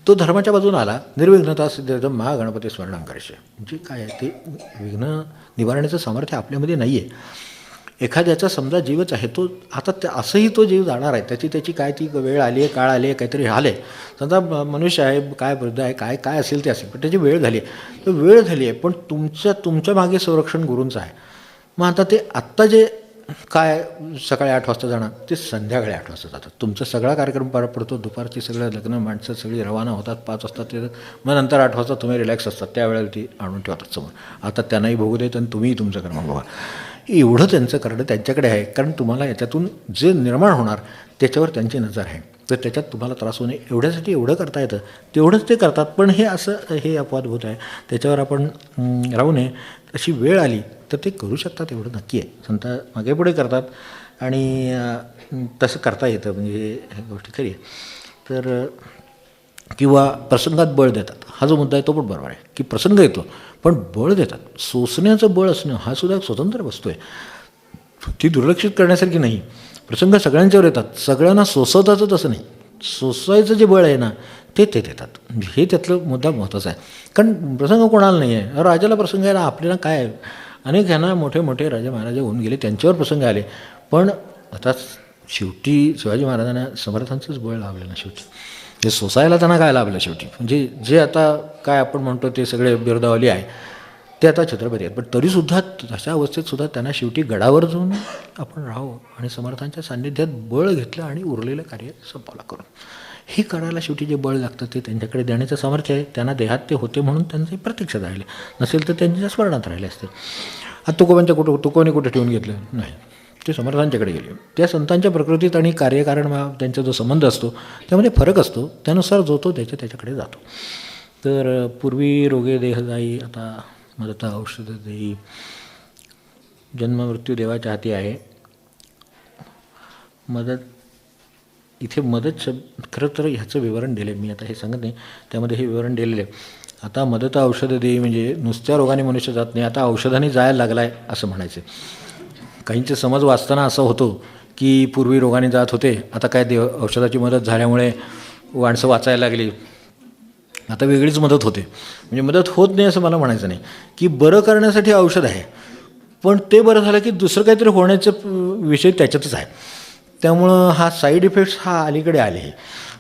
तो धर्माच्या बाजून आला, निर्विघ्नता सिद्ध्यर्थं महागणपती स्मरणं करायचे. म्हणजे काय आहे ते विघ्न निवारण्याचं सामर्थ्य आपल्यामध्ये नाही आहे. एखाद्याचा समजा जीवच आहे, तो आता असंही तो जीव जाणार आहे, त्याची काय ती वेळ आली आहे, काळ आली आहे, काहीतरी आलं आहे. समजा मनुष्य आहे, काय वृद्ध आहे, काय असेल ते असेल, पण त्याची वेळ झाली आहे. तर वेळ झाली आहे पण तुमच्या मागे संरक्षण गुरूंचं आहे. मग आता ते आत्ता जे काय सकाळी 8 वाजता जाणार ते संध्याकाळी 8 वाजता जातात. तुमचा सगळा कार्यक्रम पार पडतो, दुपारची सगळं लग्न माणसं सगळी रवाना होतात, 5 वाजता ते मग नंतर 8 वाजता तुम्ही रिलॅक्स असतात, त्यावेळेला ती आणून ठेवतात समोर. आता त्यांनाही भोगू देत आणि तुम्हीही तुमचं कर्म बघा. एवढं त्यांचं करणं त्यांच्याकडे आहे, कारण तुम्हाला याच्यातून जे निर्माण होणार त्याच्यावर त्यांची नजर आहे. तर त्याच्यात तुम्हाला त्रास होऊ नये एवढ्यासाठी एवढं करता येतं, तेवढंच ते करतात. पण हे असं हे अपवादभूत आहे, त्याच्यावर आपण राहू नये. अशी वेळ आली तर ते करू शकतात, एवढं नक्की आहे. संत मागे पुढे करतात आणि तसं करता येतं, म्हणजे ह्या गोष्टी खरी आहे. तर किंवा प्रसंगात बळ देतात, हा जो मुद्दा आहे तो पण बरोबर आहे की प्रसंग येतो पण बळ देतात. सोसण्याचं बळ असणं हा सुद्धा एक स्वतंत्र वस्तू आहे, ती दुर्लक्षित करण्यासारखी नाही. प्रसंग सगळ्यांच्यावर येतात, सगळ्यांना सोसवताच तसं नाही. सोसायचं जे बळ आहे ना ते देतात, हे त्यातलं मुद्दा महत्त्वाचा आहे. कारण प्रसंग कोणाला नाही आहे, राजाला प्रसंग आहे ना, आपल्याला काय आहे. अनेक ह्यांना मोठे मोठे राजे महाराजे होऊन गेले, त्यांच्यावर प्रसंग आले. पण आता शेवटी शिवाजी महाराजांना समर्थांचंच बळ लाभलं ना शेवटी. ते सोसायला त्यांना काय लाभलं शेवटी. म्हणजे जे आता काय आपण म्हणतो ते सगळे बिरदावली आहे ते आता छत्रपती आहेत, पण तरीसुद्धा अशा अवस्थेतसुद्धा त्यांना शेवटी गडावर जाऊन आपण राहावं आणि समर्थांच्या सान्निध्यात बळ घेतलं आणि उरलेलं कार्य संपवलं करून. हे करायला शेवटी जे बळ लागतं ते त्यांच्याकडे देण्याचं सामर्थ्य आहे. त्यांना देहात ते होते म्हणून त्यांचे प्रत्यक्षात राहिले, नसेल तर त्यांच्या स्मरणात राहिले असते. आता तुकोबांच्या तुकोबांनी कुठे ठेवून घेतलं नाही, ते समर्थांच्याकडे गेले. त्या संतांच्या प्रकृतीत आणि कार्यकारण त्यांचा जो संबंध असतो त्यामध्ये फरक असतो, त्यानुसार जो तो त्याच्याकडे जातो. तर पूर्वी रोगे देह जाई, आता मदता औषध देई, जन्म मृत्यू देवाच्या हाती आहे. मदत, इथे मदत शब्द खरं तर ह्याचं विवरण दिलं आहे मी, आता हे सांगत नाही, त्यामध्ये हे विवरण दिलेलं आहे. आता मदत औषधं देई म्हणजे नुसत्या रोगाने मनुष्य जात नाही, आता औषधाने जायला लागला आहे असं म्हणायचं. काहींचे समज वाचताना असं होतो की पूर्वी रोगाने जात होते, आता काय औषधाची मदत झाल्यामुळे माणसं वाचायला लागली, आता वेगळीच मदत होते. म्हणजे मदत होत नाही असं मला म्हणायचं नाही, की बरं करण्यासाठी औषध आहे पण ते बरं झालं की दुसरं काहीतरी होण्याचं विषय त्याच्यातच आहे. त्यामुळं हा साईड इफेक्ट्स हा अलीकडे आले आहे.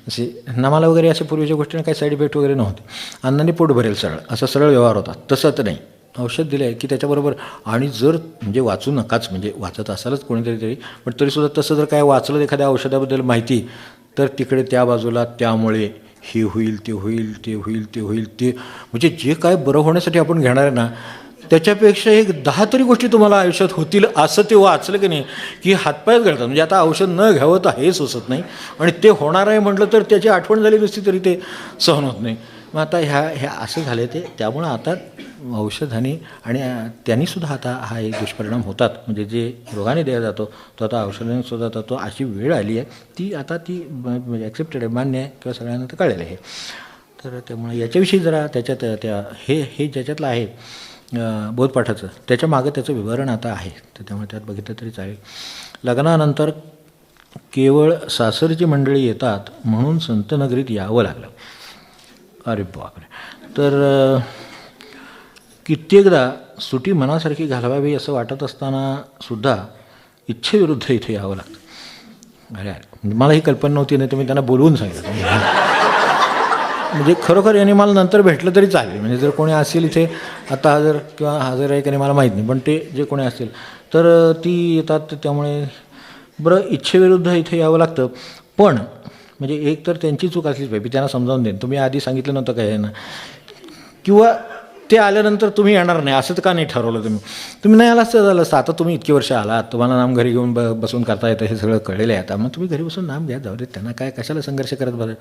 असे नमाला वगैरे अशा पूर्वीच्या गोष्टींना काही साईड इफेक्ट वगैरे नव्हते, अन्नाने पोट भरेल सरळ असा सरळ व्यवहार होता. तसं तर नाही, औषध दिलं आहे की त्याच्याबरोबर. आणि जर म्हणजे वाचू नकाच, म्हणजे वाचत असालच कोणीतरी तरी, पण तरीसुद्धा तसं जर काय वाचलं एखाद्या औषधाबद्दल माहिती, तर तिकडे त्या बाजूला त्यामुळे हे होईल ते होईल ते होईल ते होईल ते, म्हणजे जे काय बरं होण्यासाठी आपण घेणार आहे ना त्याच्यापेक्षा 10 तरी गोष्टी तुम्हाला आयुष्यात होतील असं ते वाचलं की नाही की हातपायच गळतात. म्हणजे आता औषध न घ्यावं तर हे सुचत नाही, आणि ते होणार आहे म्हटलं तर त्याची आठवण झाली नुसती तरी ते सहन होत नाही. मग आता ह्या असं झालं ते. त्यामुळं आता औषधाने आणि त्यांनीसुद्धा आता हा एक दुष्परिणाम होतात. म्हणजे जे रोगाने दिला जातो तो आता औषधाने सुद्धा जातो, अशी वेळ आली आहे. ती आता ती म्हणजे ॲक्सेप्टेड आहे, मान्य आहे किंवा सगळ्यांना ते कळलेलं आहे. तर त्यामुळे याच्याविषयी जरा त्याच्यात हे ज्याच्यातलं आहे बोधपाठाचं, त्याच्या मागं त्याचं विवरण आता आहे, तर त्यामुळे त्यात बघितलं तरी चालेल. लग्नानंतर केवळ सासरची मंडळी येतात म्हणून संतनगरीत यावं लागलं. अरे बापरे. तर कित्येकदा सुटी मनासारखी घालवावी असं वाटत असताना सुद्धा इच्छेविरुद्ध इथे यावं लागतं. अरे मला ही कल्पना नव्हती, नाही तर मी त्यांना बोलवून सांगितलं. म्हणजे खरोखर यांनी मला नंतर भेटलं तरी चालेल, म्हणजे जर कोणी असेल इथे आता हजर किंवा हजर आहे की नाही मला माहीत नाही, पण ते जे कोणी असतील तर ती येतात. त्यामुळे बरं इच्छेविरुद्ध इथे यावं लागतं. पण म्हणजे एक तर त्यांची चूक असलीच पाहिजे, त्यांना समजावून देईन, तुम्ही आधी सांगितलं नव्हतं काय ना, किंवा ते आल्यानंतर तुम्ही येणार नाही असं तर का नाही ठरवलं तुम्ही नाही आलाच तर झालं असतं. आता तुम्ही इतकी वर्ष आलात, तुम्हाला नाम घरी घेऊन बसून करता येतं, हे सगळं कळलेलं आहे आता. मग तुम्ही घरी बसून नाम घ्या, जाऊ दे, त्यांना काय कशाला संघर्ष करत बघा.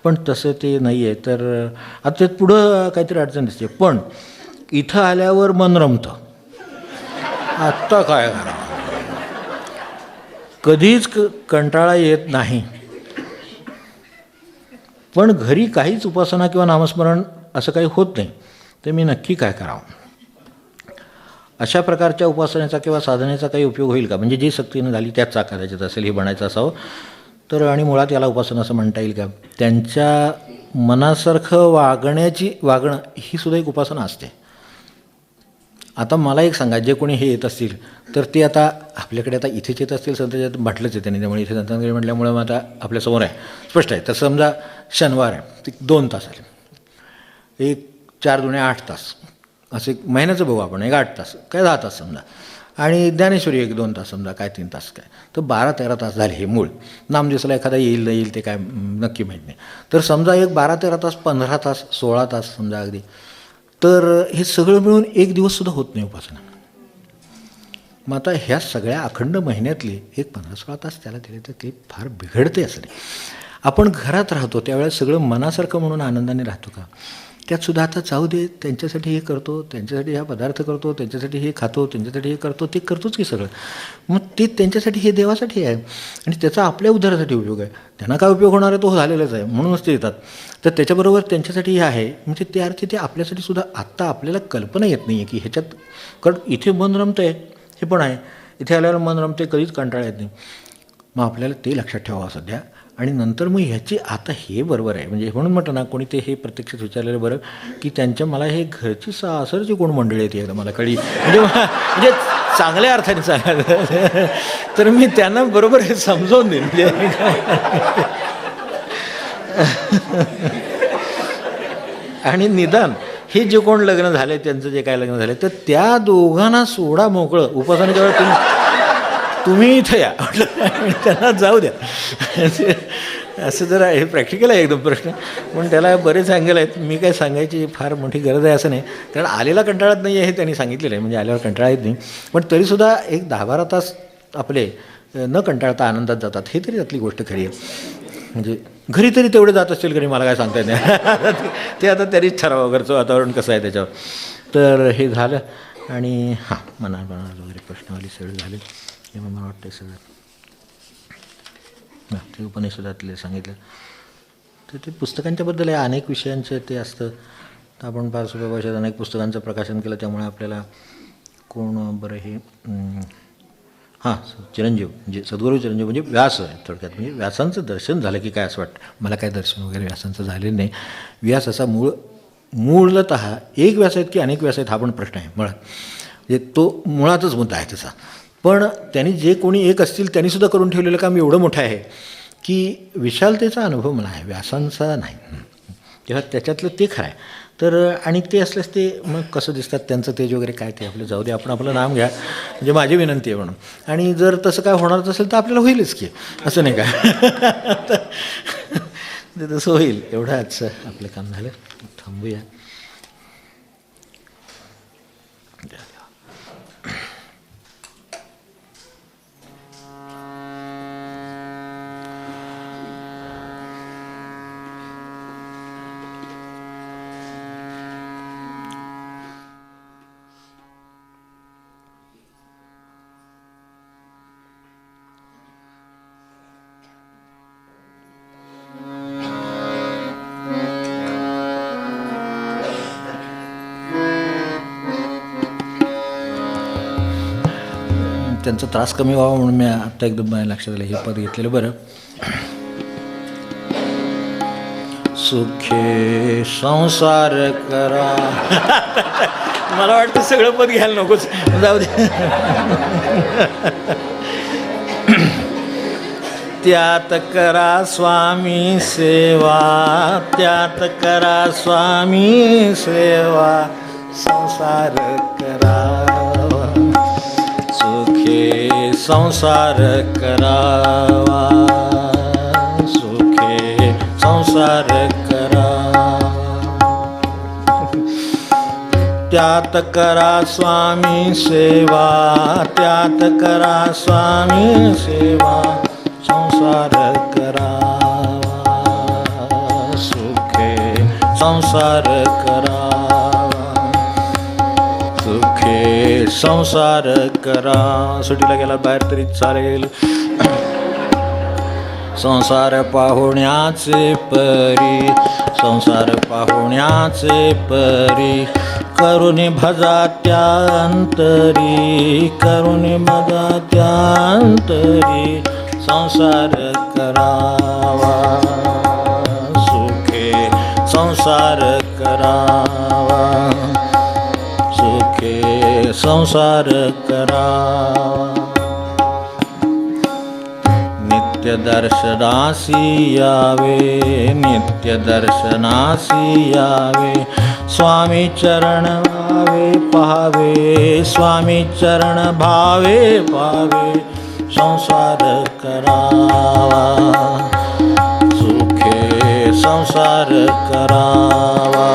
पण तसं ते नाही आहे. तर आता त्यात पुढं काहीतरी अडचण दिसते. पण इथं आल्यावर मन रमतं. आत्ता काय करा, कधीच कंटाळा येत नाही. पण घरी काहीच उपासना किंवा नामस्मरण असं काही होत नाही, तर मी नक्की काय करावं? अशा प्रकारच्या उपासनेचा किंवा साधनेचा काही उपयोग होईल का? म्हणजे जी सक्तीनं झाली त्याच कदाचित असेल, हे बनायचं असावं. तर आणि मुळात याला उपासना असं म्हणता येईल का? त्यांच्या मनासारखं वागणं ही सुद्धा एक उपासना असते. आता मला एक सांगा, जे कोणी हे येत असतील तर ते आता आपल्याकडे आता इथेच येत असतील, संतांच्यात म्हटलंच आहे त्यांनी, त्यामुळे इथे संतांकडे म्हटल्यामुळे मग आता आपल्यासमोर आहे, स्पष्ट आहे. तर समजा शनिवार आहे, ते 2 तास आले, एक 4 दुणे 8 तास, असे महिन्याचं बघू आपण, एक 8 तास काय 10 तास समजा, आणि ज्ञानेश्वरी 1-2 तास समजा, काय 3 तास काय, तर 12-13 तास झाले. हे मूळ नामदिवसाला एखादा येईल नाही येईल ते काय नक्की माहीत नाही. तर समजा एक 12-13 तास, 15 तास, 16 तास समजा अगदी, तर हे सगळं मिळून एक दिवससुद्धा होत नाही उपासना. मग आता ह्या सगळ्या अखंड महिन्यातले एक 15-16 तास त्याला दिले तर ते फार बिघडते असं नाही. आपण घरात राहतो त्यावेळेस सगळं मनासारखं म्हणून आनंदाने राहतो का? त्यातसुद्धा आता जाऊ दे, त्यांच्यासाठी हे करतो, त्यांच्यासाठी हा पदार्थ करतो, त्यांच्यासाठी हे खातो, त्यांच्यासाठी हे करतो, ते करतोच की सगळं. मग ते त्यांच्यासाठी, हे देवासाठी आहे आणि त्याचा आपल्या उद्धारासाठी उपयोग आहे. त्यांना काय उपयोग होणार आहे तो झालेलाच आहे, म्हणूनच ते येतात. तर त्याच्याबरोबर त्यांच्यासाठी हे आहे, म्हणजे त्या अर्थी ते आपल्यासाठी सुद्धा आत्ता आपल्याला कल्पना येत नाही आहे की ह्याच्यात, कारण इथे मन रमतं आहे हे पण आहे, इथे आल्यावर मन रमते, कधीच कंटाळा येत नाही. मग आपल्याला ते लक्षात ठेवावं सध्या. आणि नंतर मग ह्याची आता हे बरोबर आहे, म्हणजे म्हणून म्हटलं ना, कोणी ते हे प्रत्यक्षात विचारलेलं बरं की त्यांच्या मला हे घरची सासरची कोण मंडळी येते मला कळली, म्हणजे चांगल्या अर्थाने सांगायचं तर मी त्यांना बरोबर हे समजावून देईन. म्हणजे आणि निदान हे जे कोण लग्न झाले, त्यांचं जे काय लग्न झाले, तर त्या दोघांना सोडा मोकळं. उपासनेच्या वेळेस तुम्ही इथं या त्यांना जाऊ द्या. असं जरा हे प्रॅक्टिकल आहे एकदम प्रश्न, पण त्याला बरेच अँगल आहेत. मी काय सांगायची फार मोठी गरज आहे असं नाही, कारण आलेला कंटाळत नाही आहे हे त्यांनी सांगितलेलं आहे, म्हणजे आल्यावर कंटाळा येत नाही. पण तरीसुद्धा एक 10-12 तास आपले न कंटाळता आनंदात जातात, हे तरी त्यातली गोष्ट खरी आहे. म्हणजे घरी तरी तेवढे जात असतील घरी, मला काय सांगता येत नाही. ते आता त्यांनीच ठरावं घरचं वातावरण कसं आहे त्याच्यावर. तर हे झालं. आणि हां, मनात वगैरे प्रश्नवाली सगळं झाले हे मला वाटतं सगळं ते उपनिषदातले सांगितलं. तर ते पुस्तकांच्याबद्दल आहे, अनेक विषयांचे ते असतं. तर आपण फार सोप्या भाषेत अनेक पुस्तकांचं प्रकाशन केलं, त्यामुळे आपल्याला कोण बरं हे हां चिरंजीव, म्हणजे सद्गुरू चिरंजीव म्हणजे व्यास आहे थोडक्यात. म्हणजे व्यासांचं दर्शन झालं की काय असं वाटतं. मला काय दर्शन वगैरे व्यासांचं झालेलं नाही. व्यास असा मूळतः एक व्यास आहेत की अनेक व्यास आहेत हा पण प्रश्न आहे मुळात, म्हणजे तो मुळातच मुद्दा आहे त्याचा. पण त्यांनी जे कोणी एक असतील त्यांनीसुद्धा करून ठेवलेलं काम एवढं मोठं आहे की विशालतेचा अनुभव मला आहे, व्यासांचा नाही. तेव्हा त्याच्यातलं ते खरं आहे. तर आणि ते असल्यास ते मग कसं दिसतात त्यांचं तेज वगैरे काय, ते आपलं जाऊ दे, आपण आपलं नाम घ्या, म्हणजे माझी विनंती आहे म्हणून. आणि जर तसं काय होणारच असेल तर आपल्याला होईलच की, असं नाही का. ते तसं होईल. एवढं आजचं आपलं काम झालं, थांबूया. त्यांचा त्रास कमी व्हावा म्हणून मी आत्ता एकदम माझ्या लक्षात आलं हे पद घेतलेलं बरं. सुखे संसार करा. मला वाटतं सगळं पद घ्यायला नकोच, जाऊ दे. त्यात करा स्वामी सेवा, त्यात करा स्वामी सेवा, संसार करावा, सुखे संसार करावा, सुखे संसार करावा. त्यात करा स्वामी सेवा, त्यात करा स्वामी सेवा, संसार करावा सुखे, संसार करावा सुखे, संसार करा. सुटीला गेला बाहेर तरी चालेल. संसार पाहुण्याचे परी, संसार पाहुण्याचे परी, करुणी भजा त्या अंतरी, करुणी भजा त्या अंतरी, संसार करावा सुखे, संसार करावा सुखे, संसार करावा. नित्य दर्शनासी यावे, नित्य दर्शनासी यावे, स्वामी चरण भावे पाहावे, स्वामी चरण भावे पाहावे, संसार करावा सुखे, संसार करावा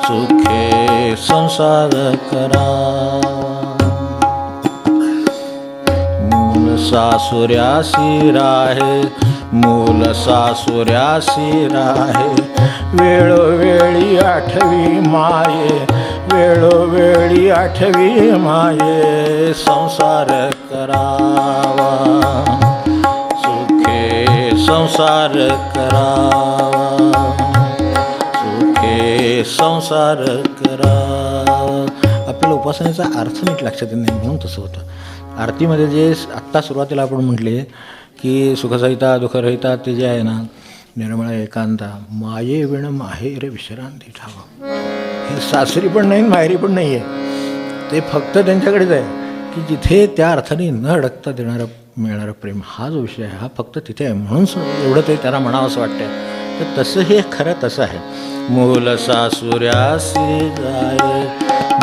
सुखे, संसार करावा. मूल सासुऱ्यासी राहे, मूल सासुऱ्यासी राहे, वेळोवेळी आठवी माये, वेळोवेळी आठवी माये, संसार करावा सुखे, संसार करावा सुखे, संसार करावा. आपल्याला उपासनेचा अर्थ नीट लक्षात येत नाही म्हणून तसं होतं. आरतीमध्ये जे आत्ता सुरुवातीला आपण म्हटले की सुखसहिता दुःखरहिता ते जे आहे ना, निर्मळ एकांता, माये विण माहेर विश्रांती ठावा, हे सासरी पण नाही माहेरी पण नाही आहे, ते फक्त त्यांच्याकडेच आहे की जिथे त्या अर्थाने न अडकता देणारं मिळणारं प्रेम हा जो विषय आहे हा फक्त तिथे आहे. म्हणून एवढं ते त्याला म्हणावं असं वाटतं. तर तसं हे खरं तसं आहे. मूल सासुऱ्यासी राहे,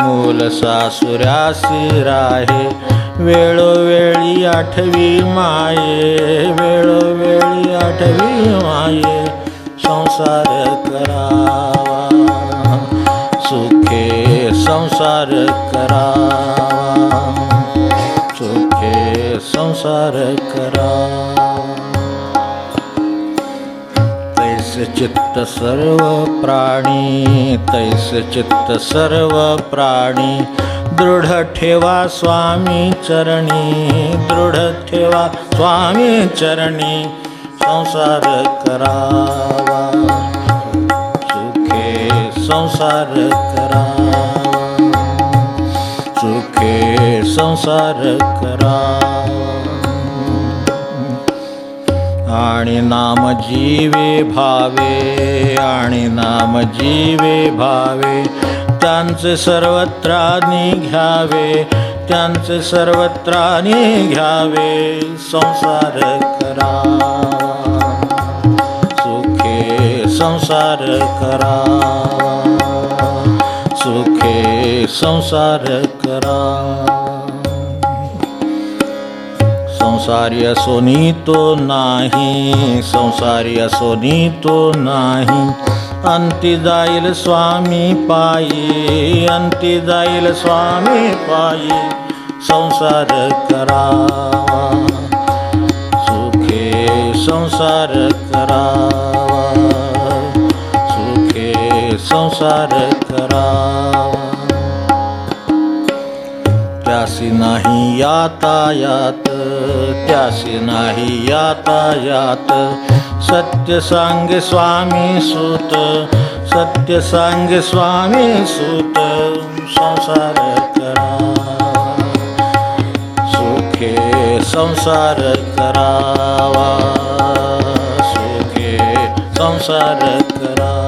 मूल सासुऱ्यासी राहे, वेळोवेळी आठवी माये, वेळोवेळी आठवी माये, संसार करावा सुखे, संसार करावा सुखे, संसार करावा. तैसे चित्त सर्व प्राणी, तैसे चित्त सर्व प्राणी, दृढ ठेवा स्वामी चरणी, दृढ ठेवा स्वामी चरणी, संसार करावा सुखे, संसार करावा सुखे, संसार करावा. आणि नाम जीवे भावे, आणि नाम जीवे भावे, त्यांचे सर्वत्रानी घ्यावे, त्यांचे सर्वत्रानी घ्यावे, संसार करावा सुखे, संसार करावा सुखे, संसार करावा. संसारी असोनी तो नाही, संसारी असोनी तो नाही, अंती जाईल स्वामी पायी, अंती जाईल स्वामी पायी, संसार करावा सुखे, संसार करावा सुखे, संसार करावा. त्यासी नाही यातायात, त्यासी नाही यातायात, सत्य सांगे स्वामी सूत, सत्य सांगे स्वामी सूत, संसार करावा सुखे, संसार करावा सुखे, संसार करावा.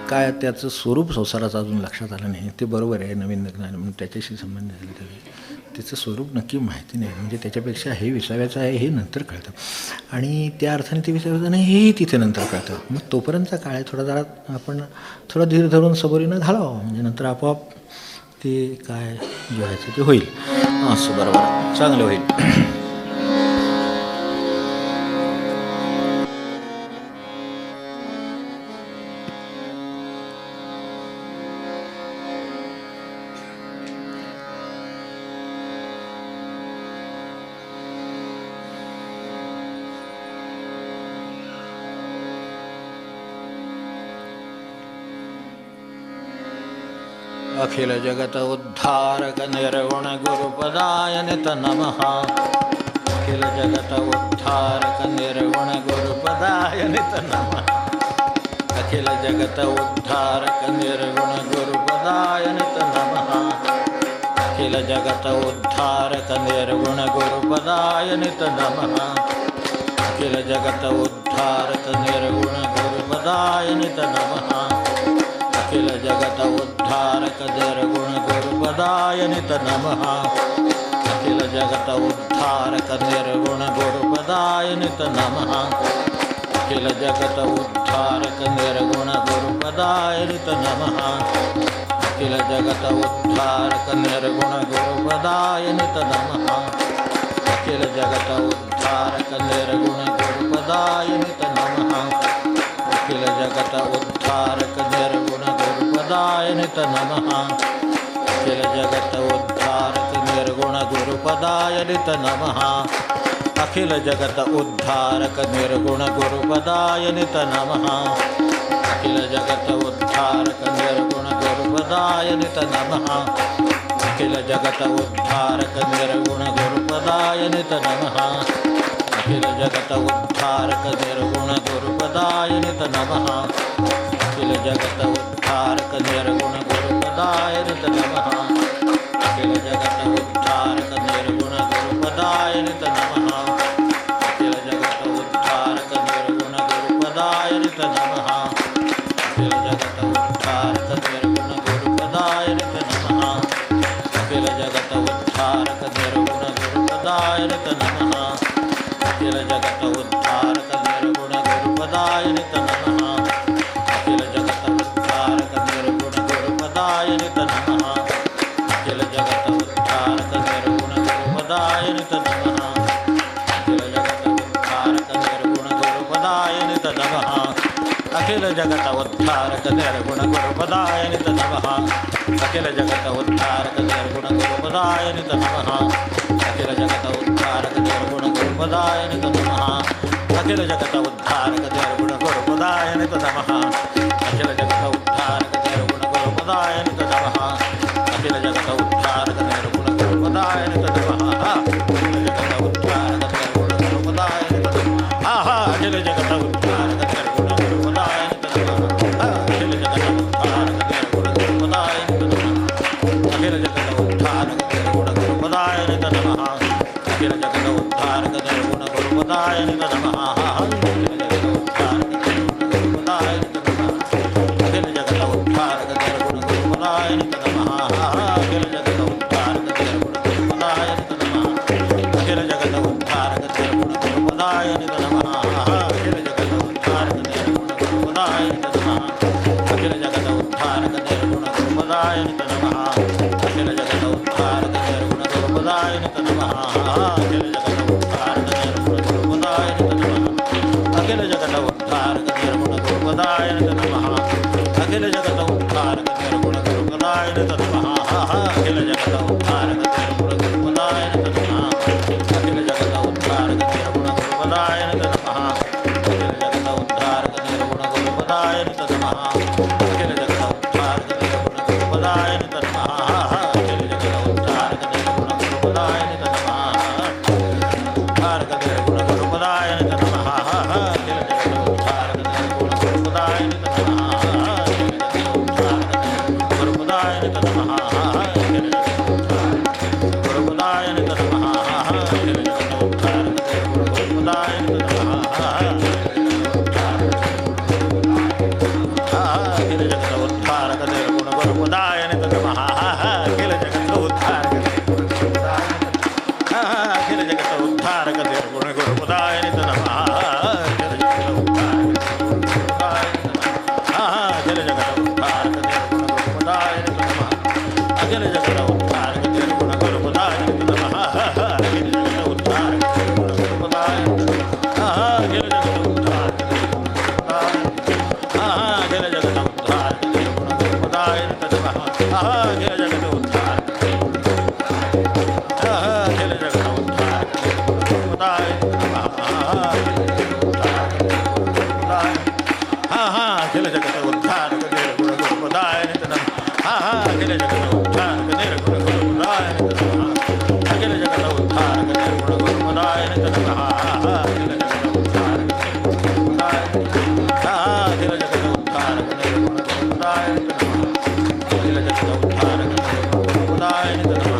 काय त्याचं स्वरूप संसाराचं अजून लक्षात आलं नाही, ते बरोबर आहे. नवीन लग्न म्हणून त्याच्याशी संबंध झाले तरी त्याचं स्वरूप नक्की माहिती नाही. म्हणजे त्याच्यापेक्षा हे विसाव्याचं आहे हे नंतर कळतं आणि त्या अर्थाने ते विसाव्याचं नाही हेही तिथे नंतर कळतं. मग तोपर्यंतचा काळ आहे थोडा जरा आपण थोडा धीर धरून सबरीनं घालावं, म्हणजे नंतर आपोआप ते काय जे व्हायचं ते होईल. असं बरोबर चांगलं होईल. अखिल जगत उद्धारक निर्गुण गुरुपदाय नित नमः अखिल जगत उद्धारक निर्गुण गुरुपदाय नित नमः अखिल जगत उद्धारक निर्गुण गुरुपदाय नित नमः अखिल जगत उद्धारक निर्गुण गुरुपदाय नित नमः अखिल जगत उद्धारक निर्गुण गुरुपदाय नित नमः अखिल जगत उद्धारक निर्गुण गुरुपदाय नित नमः अखिल जगत उद्धारक निर्गुण गुरुपदाय नित नमः अखिल जगत उद्धारक निर्गुण गुरुपदाय नित नमः अखिल जगत उद्धारक निर्गुण गुरुपदाय नित नमः अखिल जगत उद्धारक निर्गुण गुरुपदाय नित नमः अखिल जगत उद्धारक निर्गुण गुरुपदाय नित नमः अखिल जगत उद्धारक निर्गुण गुरुपदाय नित नमः अखिल जगत उद्धारक निर्गुण गुरुपदाय नित नमः अखिल जगत उद्धारक निर्गुण गुरुपदाय नित नमः अखिल जगत उद्धारक निर्गुण गुरुपदाय नित नमः अखिल जगत उद्धारक निर्गुण गुरुपदाय नित नमः अखिल जगत उद्धारक निर्गुण गुरुपदाय नित नमः अखिल जगत उद्धारक निर्गुण गुरुपदाय नित नमः अखिल जगत उद्धारक निर्गुण गुरुपदाय नित नमः अखिल जगत उद्धारक निर्गुण गुरुपदाय नित नमः अखिल जगत उद्धारक निर्गुण गुरुपदाय नित नमः अखिल जगत उद्धारक निर्गुण गुरुपदाय नित नमः अखिल जगत उद्धारक निर्गुण गुरुपदाय नित नमः अखिल जगत उद्धारक निर्गुण गुरुपदाय नित नमः अखिल जगत उद्धारक निर्गुण गुरुपदाय नित नमः अखिल जगत उद्धारक निर्गुण गुरुपदाय नित नमः अखिल जगत उद्धारक निर्गुण गुरुपदाय नित नमः अखिल जगत उद्धारक निर्गुण गुरुपदाय नित नमः अखिल जगत उद्धारक निर्गुण गुरुपदाय नित नमः अखिल जगत उद्धारक निर्गुण गुरुपदाय नित नमः अखिल जगत उद्धारक निर्गुण गुरुपदाय नित नमः अखिल जगत उद्धारक निर्गुण गुरुपदाय नित नमः अखिल जगत उद्धारक निर्गुण गुरुपदाय नित नमः अखिल जगत उद्धारक निर्गुण गुरुपदाय नित नमः अखिल जगत उद्धारक निर्गुण गुरुपदाय नित नमः अखिल जगत उद्धारक निर्गुण गुरुपदाय नित नमः अखिल जगत उद्धारक निर्गुण गुरुपदाय नित नमः अखिल जगत उद्धारक निर्गुण गुरुपदाय नित नमः अखिल जगत उद्धारक निर्गुण गुरुपदाय नित नमः अखिल जगत उद्धारक निर्गुण गुरुपदाय नित नमः अखिल जगत उद्धारक निर्गुण गुरुपदाय नित नमः अखिल जगत उद्धारक निर्गुण गुरुपदाय नित नमः अखिल जगत उद्धारक निर्गुण गुरुपदाय नित नमः अखिल जगत उद्धारक निर्गुण गुरुपदाय नित नमः अखिल जगत उद्धारक निर्गुण गुरुपदाय नित नमः अखिल जगत उद्धारक निर्गुण गुरुपदाय नित नमः अखिल जगत उद्धारक निर्गुण गुरुपदाय नित नमः अखिल जगत उद्धारक निर्गुण गुरुपदाय नित नमः अखिल जगत उद्धारक निर्गुण गुरुपदाय नित नमः अखिल जगत उद्धारक निर्गुण गुरुपदाय नित नमः अखिल जगत उद्धारक निर्गुण गुरुपदाय नित नमः उद्धारक निर्गुण गुरुपदाय नित नमः अखिल जगत उद्धारक निर्गुण गुरुपदाय नित नमः अखिल जगत उद्धारक निर्गुण गुरुपदाय नित नमः अखिल जगत उद्धारक गुरुपदाय नित नमः अखिल जगत उद्धारक निर्गुण गुरुपदाय नित नमः अखिल जगत उद्धारक निर्गुण गुरुपदाय नित नमः अखिल जगत उद्धारक अखिल जगत उद्धारक निर्गुण गुरुपदाय नित नमः अखिल जगत उद्धारक निर्गुण गुरुपदाय नित नमः अखिल जगत उद्धारक निर्गुण गुरुपदाय नित नमः अखिल जगत उद्धारक निर्गुण गुरुपदाय नित नमः अखिल जगत उद्धारक निर्गुण गुरुपदाय अखिल जगत उद्धारक निर्गुण गुरुपदाय नित नमः अखिल जगत उद्धारक अखिल जगत उद्धारक निर्गुण गुरुपदाय नित नमः अखिल जगत उद्धारक निर्गुण गुरुपदाय नित नमः अखिल जगत उद्धारक निर्गुण गुरुपदाय नमः अखिल जगत उद्धारक निर्गुण गुरुपदाय नमः अखिल जगत उद्धारक अखिल जगत उद्धारक निर्गुण गुरुपदाय नमः अखिल जगत उद्धारक निर्गुण गुरुपदाय नमः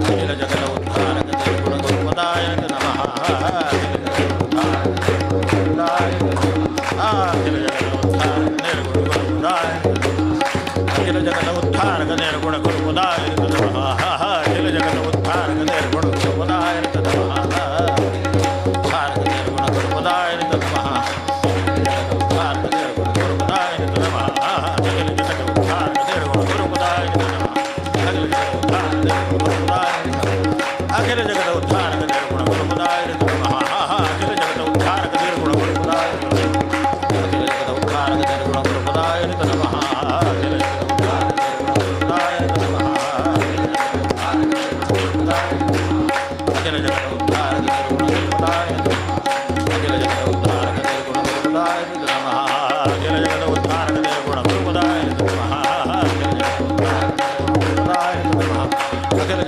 अखिल जगत उद्धारक निर्गुण गुरुपदाय नमः अखिल जगत उद्धारक अखिल जगत उद्धारक निर्गुण गुरुपदाय अखिल जगत उद्धारक निर्गुण गुरुपदाय नमः अखिल जगत उद्धारक निर्गुण गुरुपदाय नमः उद्धारक निर्गुण गुरुपदाय नमः उद्धारक निर्गुण गुरुपदाय नमः अखिल जगत उद्धारक निर्गुण गुरुपदाय नमः अखिल जगत उद्धारक निर्गुण गुरुपदाय अखिल जगत उद्धारक निर्गुण गुरुपदाय नमः अखिल जगत उद्धारक निर्गुण गुरुपदाय अखिल जगत उद्धारक निर्गुण गुरुपदाय नमः अखिल जगत अखिल जगत उद्धारक निर्गुण गुरुपदाय अखिल जगत उद्धारक निर्गुण गुरुपदाय नमः अखिल जगत उद्धारक निर्गुण गुरुपदाय नमः अखिल जगत उद्धारक गुरुपदाय नमः अखिल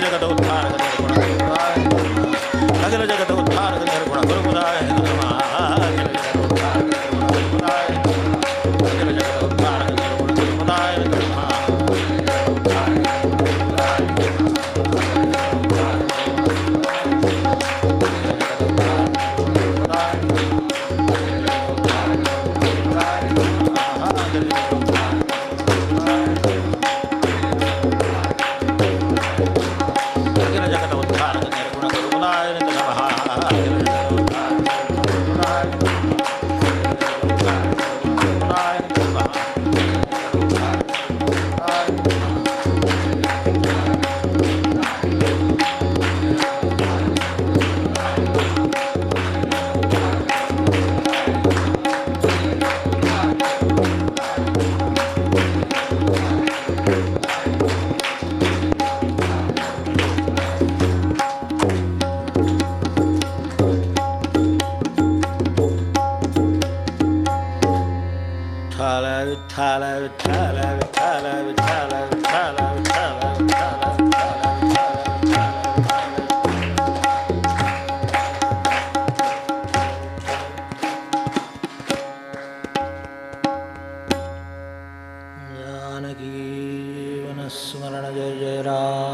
जगत उद्धारक निर्गुण गुरुपदाय अखिल जगत उद्धारक निर्गुण गुरुपदाय नमः अखिल जगत उद्धारक निर्गुण गुरुपदाय अखिल जगत उद्धारक निर्गुण गुरुपदाय नमः अखिल जगत उद्धारक निर्गुण गुरुपदाय अखिल जगत उद्धारक निर्गुण गुरुपदाय नमः अखिल जगत उद्धारक निर्गुण गुरुपदाय नमः अखिल जगत उद्धारक गुरुपदाय गुरुपदाय नमः विठ्ठल विठ्ठल विठ्ठल विठ्ठल विठ्ठल विठ्ठल जानकी वनस्मरण जय जय राम